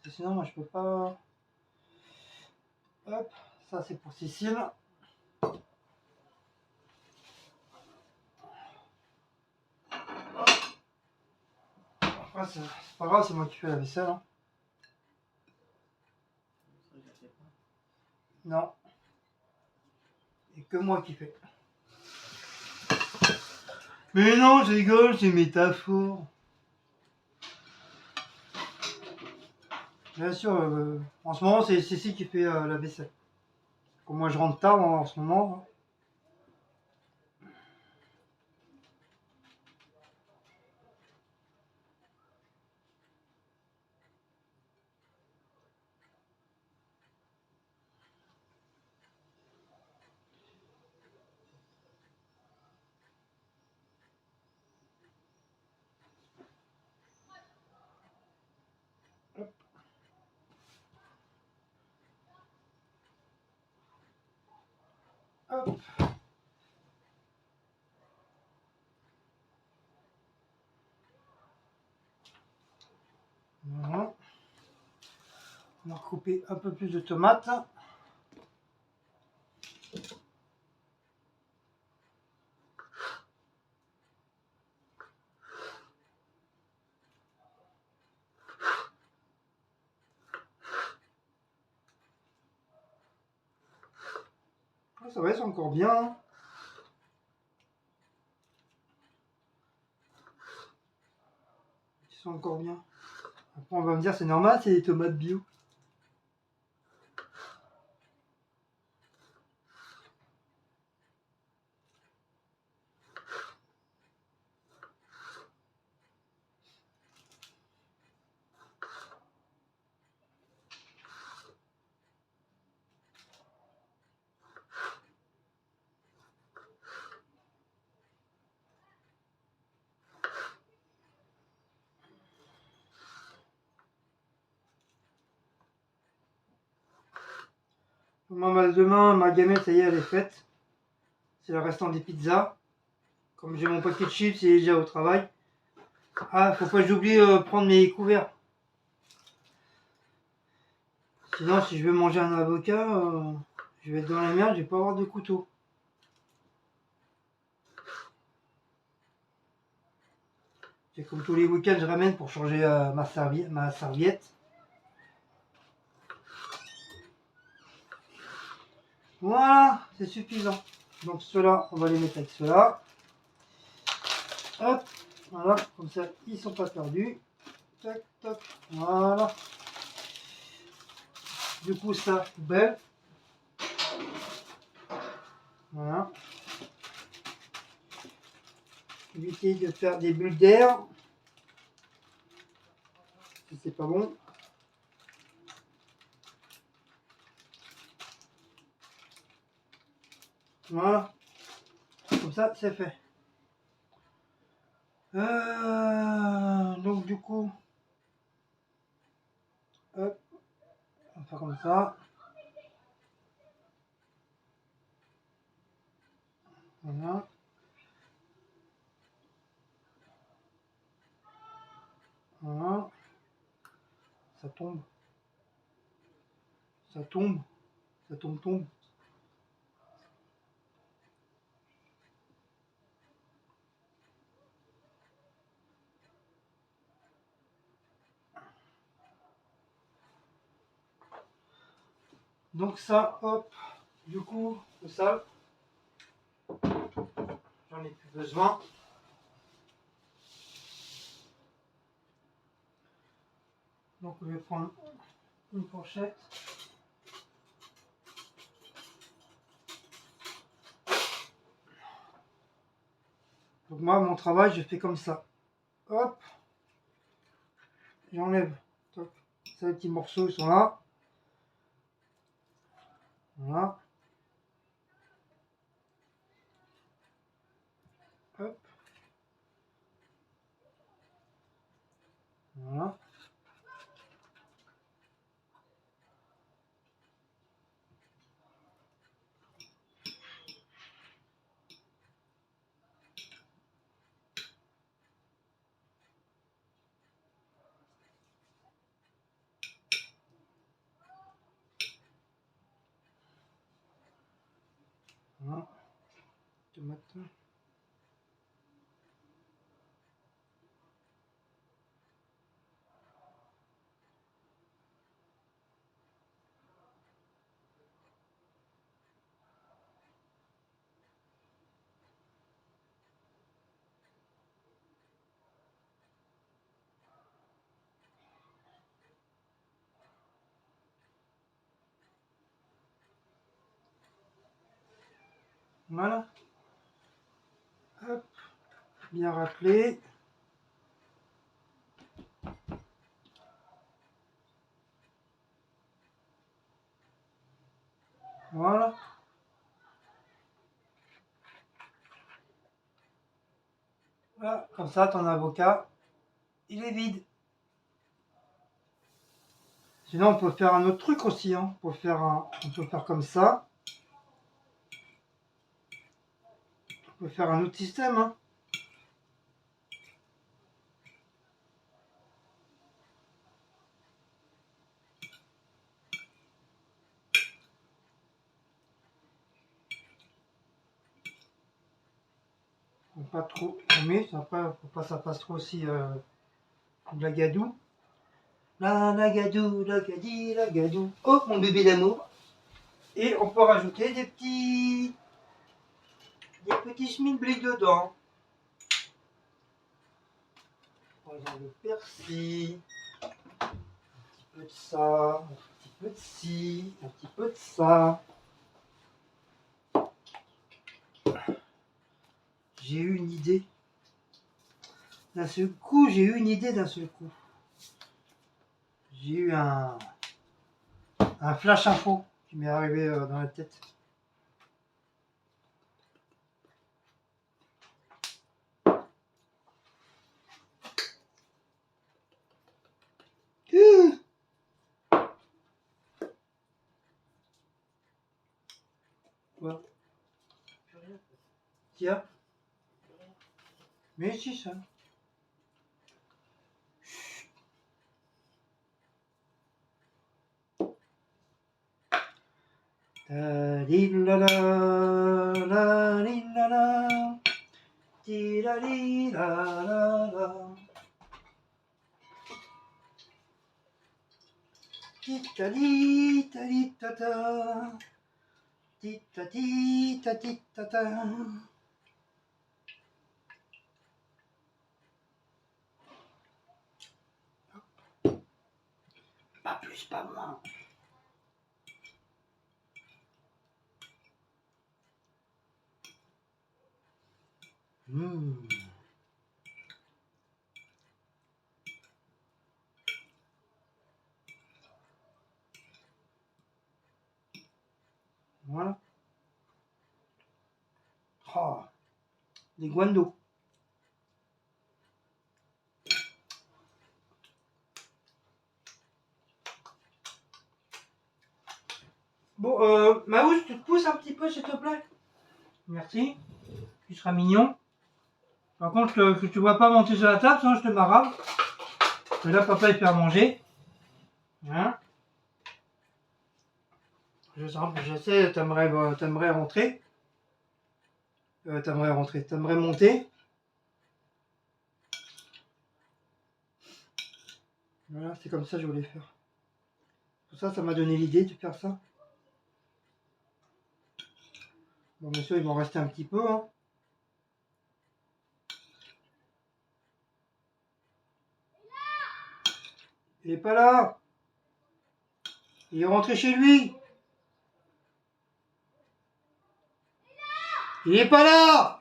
Sinon, moi, je peux pas... Hop, ça c'est pour Cécile. Après, c'est pas grave, c'est moi qui fais la vaisselle. Hein. Non. Et que moi qui fais. Mais non, je rigole, c'est une métaphore. Bien sûr, en ce moment, c'est Cécile qui fait la vaisselle. Comme moi, je rentre tard en ce moment. Hop. Voilà. On va recouper un peu plus de tomates. Ça va, c'est encore bien. Ils sont encore bien. Après, on va me dire, c'est normal, c'est des tomates bio. Moi, demain, ma gamelle, ça y est, elle est faite. C'est le restant des pizzas. Comme j'ai mon paquet de chips, il est déjà au travail. Ah, faut pas que j'oublie prendre mes couverts. Sinon, si je veux manger un avocat, je vais être dans la merde, je vais pas avoir de couteau. C'est comme tous les week-ends, je ramène pour changer ma serviette. Voilà, c'est suffisant. Donc ceux-là, on va les mettre avec ceux-là. Hop, voilà, comme ça, ils sont pas perdus. Tac, tac, voilà. Du coup, ça, poubelle. Voilà. Éviter de faire des bulles d'air. Si c'est pas bon. Voilà. Comme ça, c'est fait. Donc du coup, hop, on va faire comme ça. Voilà. Voilà. Ça tombe. Ça tombe. Ça tombe. Donc ça, hop, du coup, le sale, j'en J'en ai plus besoin. Donc je vais prendre une fourchette. Donc moi, mon travail, je fais comme ça. Hop. J'enlève. Ça, les petits morceaux, ils sont là. Voilà. Hop. Voilà. Voilà. Tomate. Voilà. Hop. Bien raclé. Voilà. Voilà. Comme ça, ton avocat, il est vide. Sinon, on peut faire un autre truc aussi. Hein. On peut faire comme ça. On peut faire un autre système. Hein. Faut pas trop aimer. Après, faut pas que ça passe trop aussi de la gadoue. La gadou, la gadi, la gadou. Oh, mon bébé d'amour. Et on peut rajouter des petits schmilblick dedans. Par exemple, le persil. Un petit peu de ça. Un petit peu de ci. Un petit peu de ça. J'ai eu une idée. D'un seul coup, j'ai eu une idée d'un seul coup. J'ai eu un flash info qui m'est arrivé dans la tête. Quoi? Tiens. Mais si ça. La la la la la ti la li la la la ti ta li ta li ta ta ti ta ti ta ti ta ta. Pas plus, pas moins. Voilà. Oh, des guandos. Bon, Maousse, tu te pousses un petit peu, s'il te plaît. Merci. Tu seras mignon. Par contre, que tu ne vois pas monter sur la table, sinon je te marave. Parce que là, papa, il fait à manger. Hein? Je sais, t'aimerais rentrer. T'aimerais monter. Voilà, c'est comme ça que je voulais faire. Pour ça, ça m'a donné l'idée de faire ça. Bon, bien sûr, il m'en restait un petit peu. Hein. Il est pas là. Il est rentré chez lui. Il est pas là.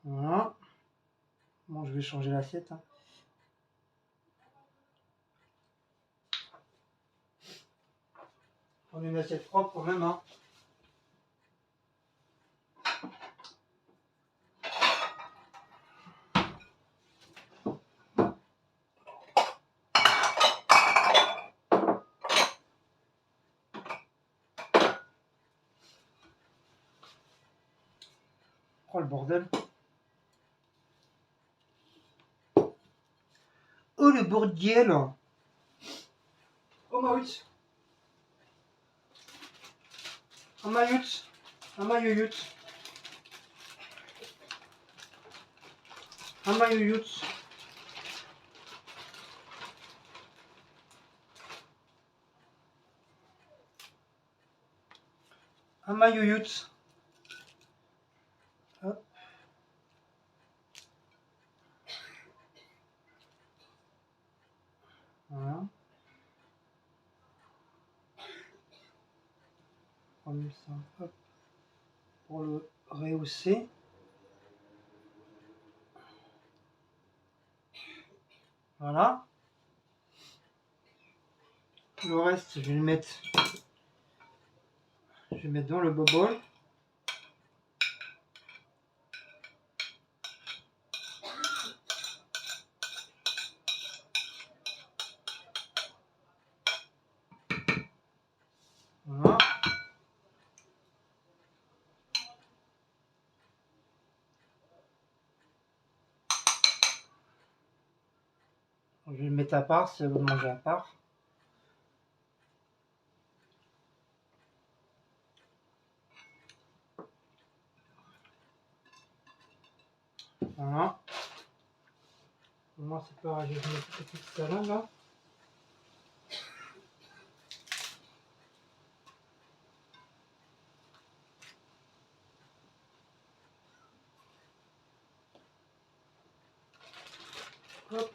Voilà. Bon, je vais changer l'assiette. Hein. Prendre une assiette propre quand même. Hein. Oh le bordel. Oh le bordel. Oh ma hutte. Oh ma hutte. Oh ma yoyoute. Oh ma yoyoute. Oh ma yoyoute. Hop. Voilà. Comme ça. Hop. Pour le rehausser. Voilà. Le reste, je vais le mettre. Je vais mettre dans le bobol. Voilà. Je vais le mettre à part si elle veut manger à part. Voilà. Moi, c'est pas grave, je vais mettre une petite salade là. Hop.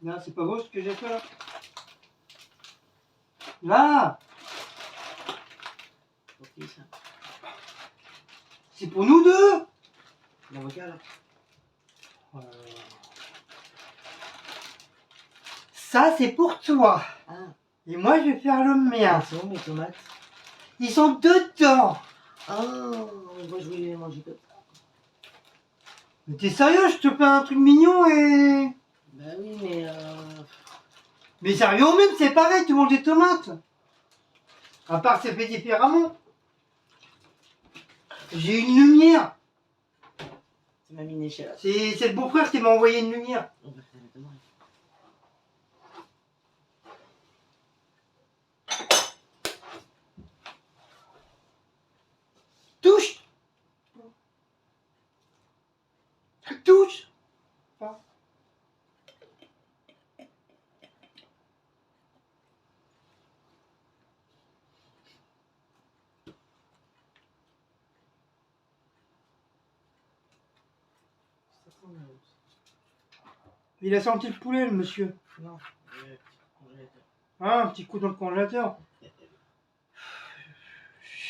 Là, c'est pas beau ce que j'ai fait là. Là, Ok, ça. c'est pour nous deux. La regarde là. Euh, Ça, c'est pour toi. Ah, Et moi, je vais faire le mien. c'est bon mes tomates. Ils sont dedans. Oh, moi je voulais les manger comme ça. Mais t'es sérieux, je te fais un truc mignon et... Bah oui, mais Mais sérieux même, c'est pareil, tu manges des tomates. À part c'est fait différemment. J'ai une lumière. c'est ma mine échelle. C'est le beau-frère qui m'a envoyé une lumière. On va faire la tomate. Touche. Touche. Pas. Ça sent la hausse. Il a senti le poulet, le monsieur. Non, congélateur. Ah, un petit coup dans le congélateur.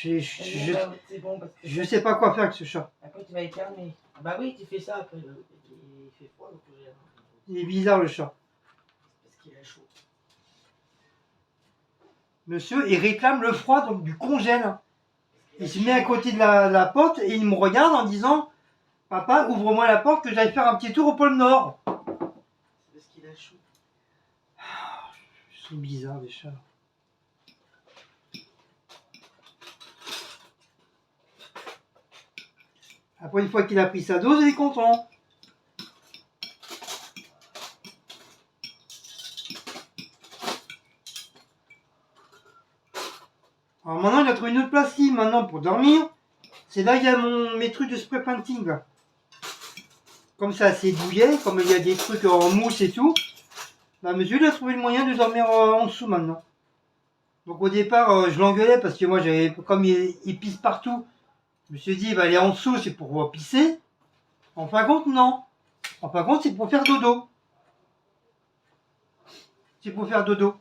C'est bon parce que Je sais pas quoi faire avec ce chat. après tu vas éternuer. Ah bah oui, tu fais ça après. Il fait froid le congélateur. Il est bizarre le chat. Parce qu'il a chaud. Monsieur, il réclame le froid donc du congèle. Il se met à côté de la porte et il me regarde en disant « Papa, ouvre-moi la porte que j'aille faire un petit tour au pôle Nord. » C'est parce qu'il a chaud. Ils sont bizarres les chats. Après une fois qu'il a pris sa dose, il est content. Alors maintenant, il a trouvé une autre place ici, maintenant, pour dormir. C'est là, il y a mes trucs de spray painting, là. Comme c'est assez douillet, comme il y a des trucs en mousse et tout, bah, monsieur, il a trouvé le moyen de dormir en dessous, maintenant. Donc au départ, je l'engueulais parce que moi, comme il pisse partout, je me suis dit, il va aller en dessous, c'est pour pisser. En fin de compte, non. En fin de compte, c'est pour faire dodo. C'est pour faire dodo.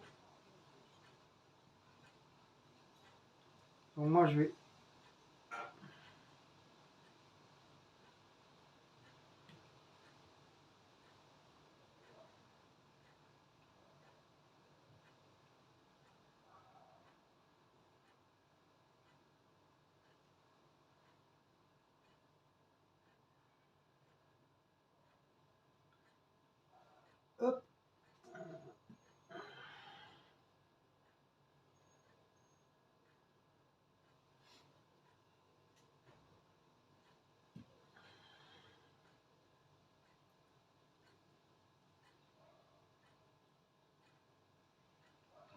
Donc moi, je vais... Hop.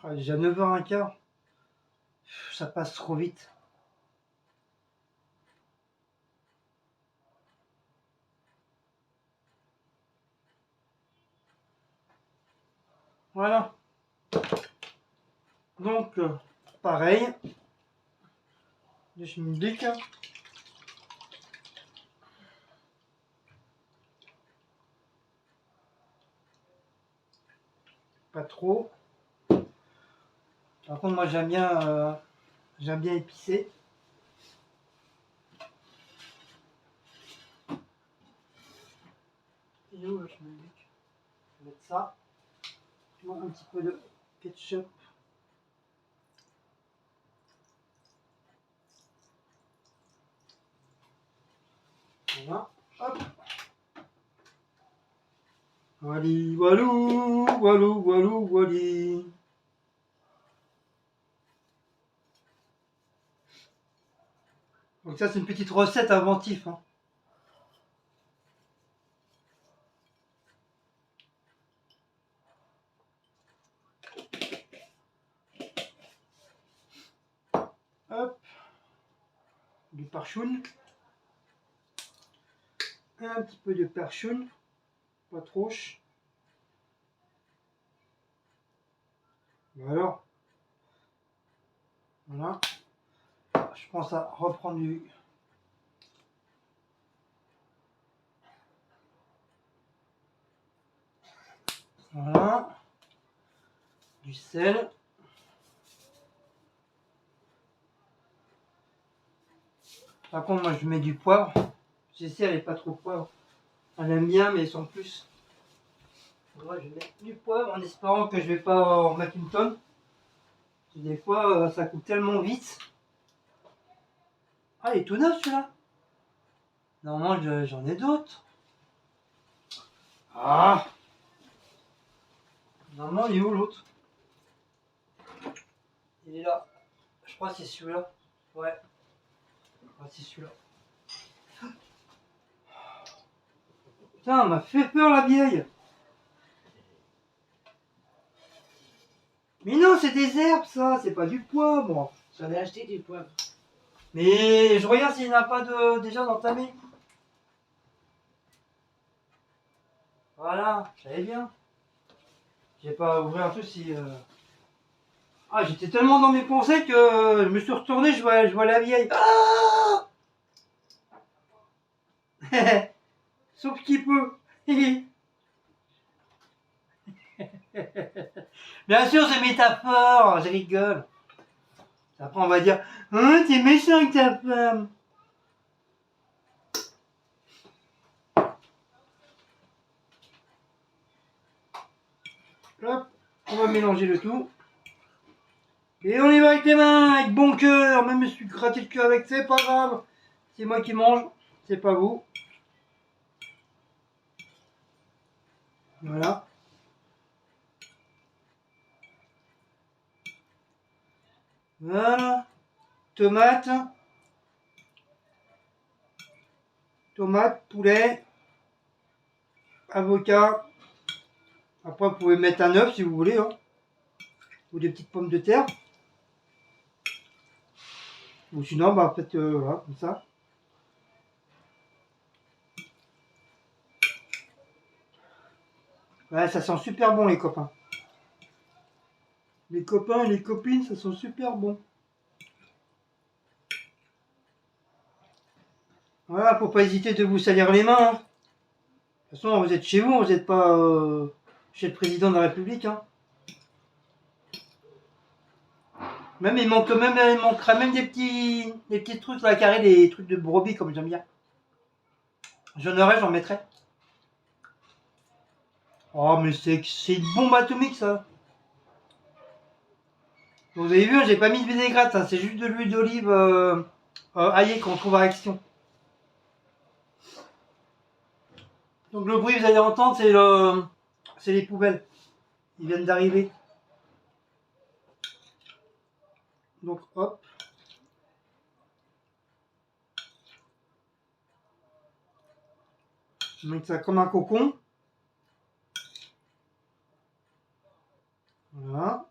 Ah, déjà 9h15. Ça passe trop vite. Voilà. Donc, pareil. Je schmilblick. Pas trop. Par contre, moi, j'aime bien épicer. Et où le schmilblick? Je vais mettre ça. Un petit peu de ketchup. Voilà. Hop. Wally, walou, walou, walou, wally. Donc ça, c'est une petite recette inventive. Hein. Hop. Du parchoun. Un petit peu de parchoun. Pas trop. Voilà. Voilà. Je pense à reprendre du... Voilà. Du sel. Par contre, moi, je mets du poivre. J'essaie, elle n'est pas trop poivre. Elle aime bien, mais sans plus. Moi, je mets du poivre en espérant que je vais pas en mettre une tonne. Des fois, ça coupe tellement vite. Ah, il est tout neuf, celui-là. Normalement, j'en ai d'autres. Ah! Normalement, il est où l'autre? Il est là. Je crois que c'est celui-là. Ouais. Ah, c'est celui-là. Putain, elle m'a fait peur, la vieille. Mais non, c'est des herbes, ça. C'est pas du poivre. J'en ai acheté du poivre. Mais je regarde s'il n'y en a pas déjà d'entamé. Voilà, je savais bien. J'ai pas ouvert un truc si... Ah, j'étais tellement dans mes pensées que je me suis retourné, je vois la vieille. Ah. Sauf qu'il peut. Bien sûr, c'est métaphore, je rigole. Après, on va dire, hein, t'es méchant avec ta femme. Hop, on va mélanger le tout. Et on y va avec les mains, avec bon cœur. Même si je suis gratté le cœur avec, c'est pas grave. C'est moi qui mange, c'est pas vous. Voilà. Voilà. Tomate. Tomate, poulet. Avocat. Après, vous pouvez mettre un œuf si vous voulez. Hein. Ou des petites pommes de terre. Ou sinon, bah, peut-être voilà, comme ça. Ouais, ça sent super bon, les copains. Les copains et les copines, ça sent super bon. Voilà, faut pas hésiter de vous salir les mains. Hein. De toute façon, vous êtes chez vous, vous n'êtes pas chez le président de la République. Hein. Même il manquera même des petits trucs sur la carré, des trucs de brebis comme j'aime bien. J'en aurai, j'en mettrai. Oh mais c'est une bombe atomique ça. Vous avez vu, hein, j'ai pas mis de vinaigrette, hein, c'est juste de l'huile d'olive aillée qu'on trouve à Action. Donc le bruit que vous allez entendre, c'est les poubelles. Ils viennent d'arriver. Donc hop. Je mets ça comme un cocon. Voilà.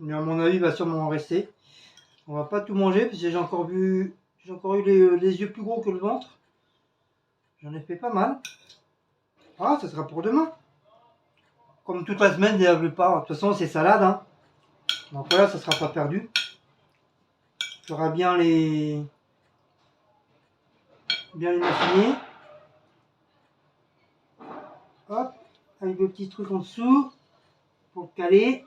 Mais à mon avis, il va sûrement en rester. On va pas tout manger parce que j'ai encore eu les yeux plus gros que le ventre. J'en ai fait pas mal. Ah, ça sera pour demain. Comme toute la semaine, la plupart. De toute façon, c'est salade. Hein. Donc voilà, ça sera pas perdu. Tu auras bien les affiner. Hop, avec le petit truc en dessous pour le caler.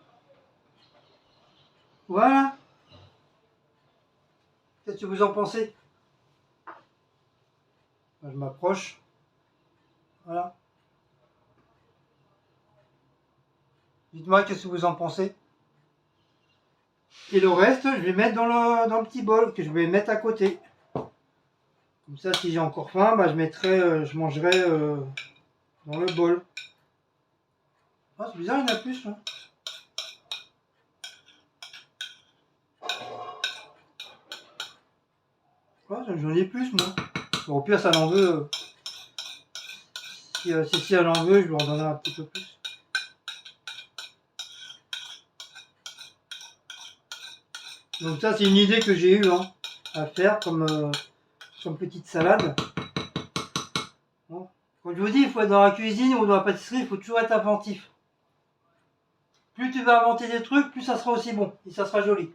Voilà. Qu'est-ce que vous en pensez? Je m'approche. Voilà. Dites-moi qu'est-ce que vous en pensez. Et le reste, je vais mettre dans le petit bol que je vais mettre à côté. Comme ça, si j'ai encore faim, bah, je mangerai dans le bol. Ah, c'est bizarre, il y en a plus. Là. Ah, j'en ai plus, moi. Bon, au pire, ça en veut. Si elle en veut, je lui en donnerai un petit peu plus. Donc ça, c'est une idée que j'ai eue hein, à faire comme petite salade. Bon. Comme je vous dis, il faut être dans la cuisine ou dans la pâtisserie, il faut toujours être inventif. Plus tu vas inventer des trucs, plus ça sera aussi bon et ça sera joli.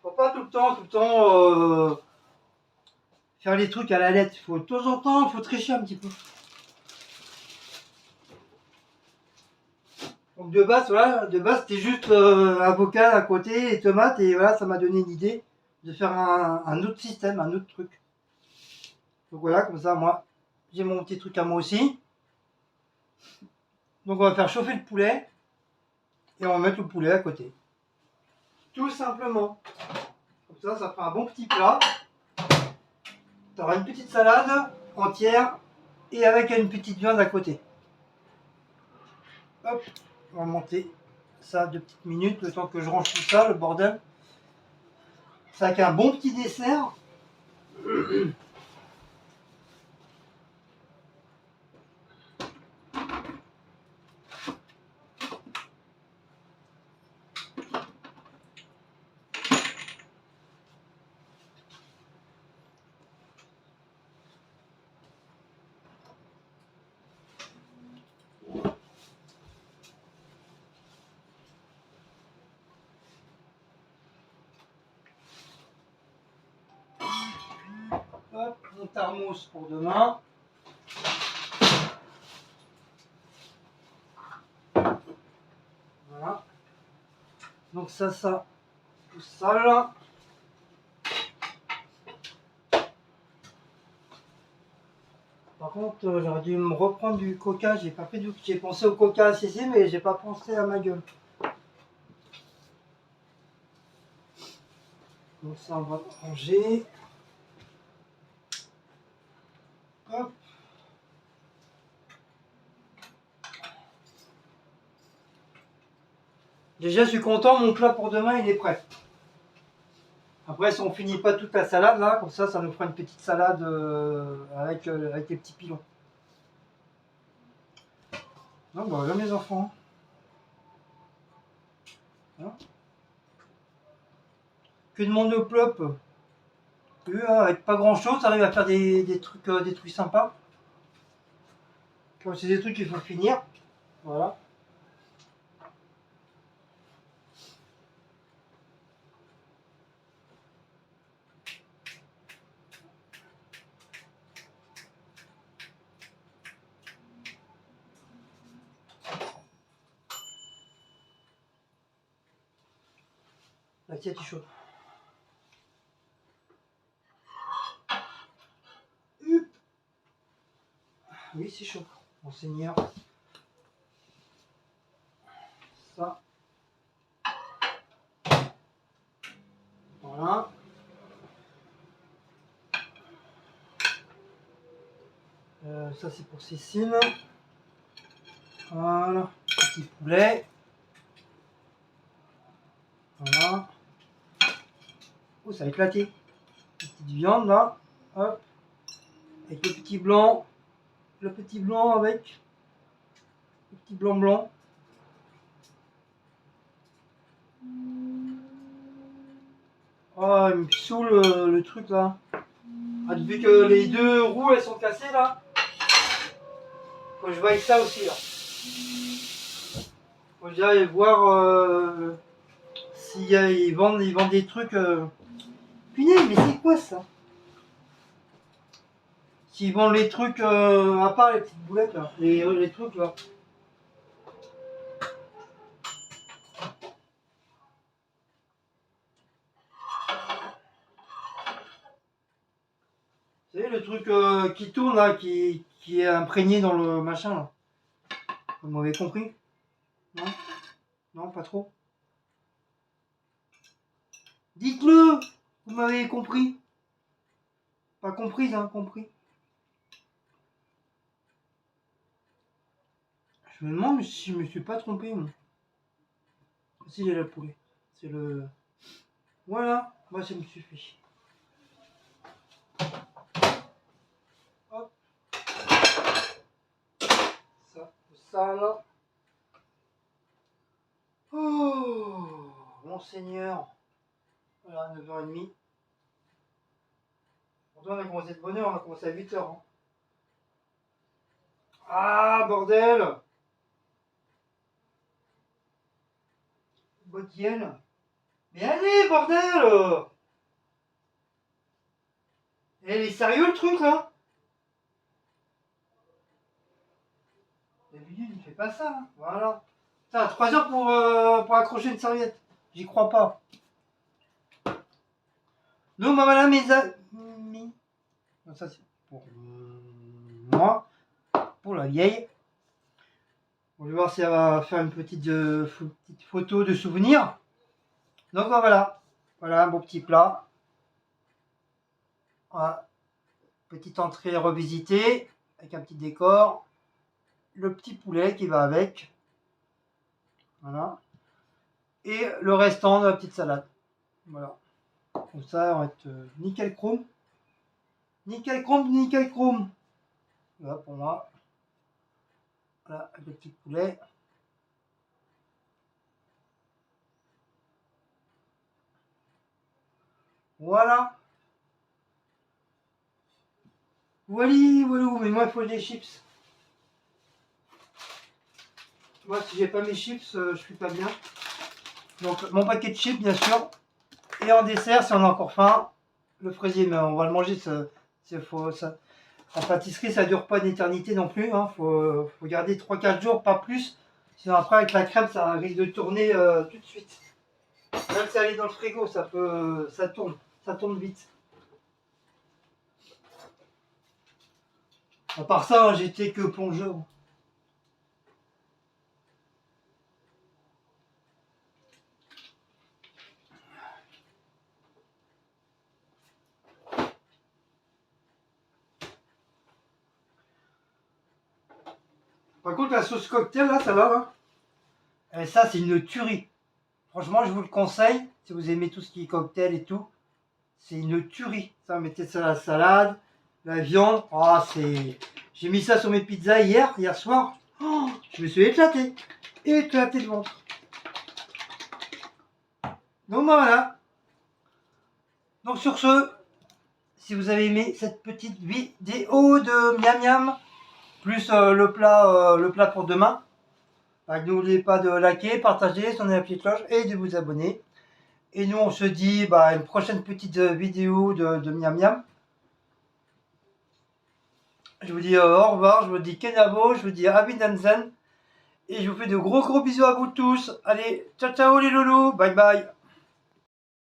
Faut pas tout le temps faire les trucs à la lettre. Faut de temps en temps, il faut tricher un petit peu. Donc de base, voilà, c'était juste avocat à côté, et tomates, et voilà, ça m'a donné une idée de faire un autre système, un autre truc. Donc voilà, comme ça, moi, j'ai mon petit truc à moi aussi. Donc on va faire chauffer le poulet, et on va mettre le poulet à côté. Tout simplement. Comme ça fera un bon petit plat. Tu auras une petite salade entière, et avec une petite viande à côté. Hop, on va monter ça 2 petites minutes, le temps que je range tout ça, le bordel. Ça avec un bon petit dessert. Hop, mon thermos pour demain. Voilà. Donc ça, tout ça là. Par contre, j'aurais dû me reprendre du coca. J'ai pas fait j'ai pensé au coca CC, mais j'ai pas pensé à ma gueule. Donc ça, on va ranger. Hop. Déjà, je suis content, mon plat pour demain, il est prêt. Après, si on finit pas toute la salade, là, comme ça nous fera une petite salade avec les petits pilons. Ah bah voilà mes enfants. Hein, que de monde au plop. Eux, avec pas grand chose, arrive à faire des trucs sympas. Bon, c'est des trucs qu'il faut finir. Voilà. L'assiette est chaude. Hup. Oui, c'est chaud. Monseigneur. Ça. Voilà. Ça c'est pour Cécile. Voilà. Petit poulet. Voilà. Oh, ça a éclaté. Une petite viande là. Hop. Avec le petit blanc. Le petit blanc avec. Le petit blanc blanc. Oh, il me saoule le truc là. Ah, depuis que les deux roues elles sont cassées là. Faut que je voie ça aussi là. Faut que j'aille voir ils vendent des trucs. Punaise, mais c'est quoi ça? S'ils vendent les trucs à part les petites boulettes là, les trucs là. Vous savez le truc qui tourne là, qui est imprégné dans le machin là. Vous m'avez compris? Non? Non, pas trop? Dites-le! Vous m'avez compris? Pas comprise, hein, compris. Je me demande si je me suis pas trompé. Moi. Si j'ai la poulet. C'est le. Voilà, moi ça me suffit. Hop. Ça là. Oh, Monseigneur. Voilà, 9h30. Pourtant on a commencé de bonne heure, on a commencé à 8h. Hein. Ah, bordel! Bottiel. Mais allez, bordel! Elle est sérieux le truc là? D'habitude il fait pas ça. Hein. Voilà. Ça, 3 heures pour accrocher une serviette. J'y crois pas. Donc bah voilà mes amis. Ça c'est pour moi. Pour la vieille. On va voir si elle va faire une petite photo de souvenir. Donc voilà. Voilà un beau petit plat. Voilà. Petite entrée revisitée. Avec un petit décor. Le petit poulet qui va avec. Voilà. Et le restant de la petite salade. Voilà. Comme ça, on va être nickel chrome. Nickel chrome, nickel chrome. Voilà pour moi. Voilà, avec le petit poulet. Voilà. Voilà, voilà. Mais moi, il faut des chips. Moi, si j'ai pas mes chips, je suis pas bien. Donc, mon paquet de chips, bien sûr. Et en dessert, si on a encore faim, le fraisier. Mais on va le manger. Ça. La pâtisserie, ça dure pas une éternité non plus. Hein. Faut garder 3-4 jours, pas plus. Sinon, après, avec la crème, ça risque de tourner tout de suite. Même si elle est dans le frigo, ça tourne vite. À part ça, hein, j'étais que plongeur. Par contre, la sauce cocktail, là, ça va, hein. Et ça, c'est une tuerie. Franchement, je vous le conseille. Si vous aimez tout ce qui est cocktail et tout, c'est une tuerie. Ça, mettez ça à la salade, la viande. Oh, c'est. J'ai mis ça sur mes pizzas hier soir. Oh, je Je me suis éclaté. Éclaté de ventre. Donc voilà. Donc sur ce, si vous avez aimé cette petite vidéo de miam miam, plus le plat pour demain, n'oubliez pas de liker, partager, sonner la petite cloche et de vous abonner. Et nous on se dit une prochaine petite vidéo de miam miam. Je vous dis au revoir, je vous dis Kenavo, je vous dis Abidanzen. Et je vous fais de gros bisous à vous tous. Allez, ciao ciao les loulous, bye bye.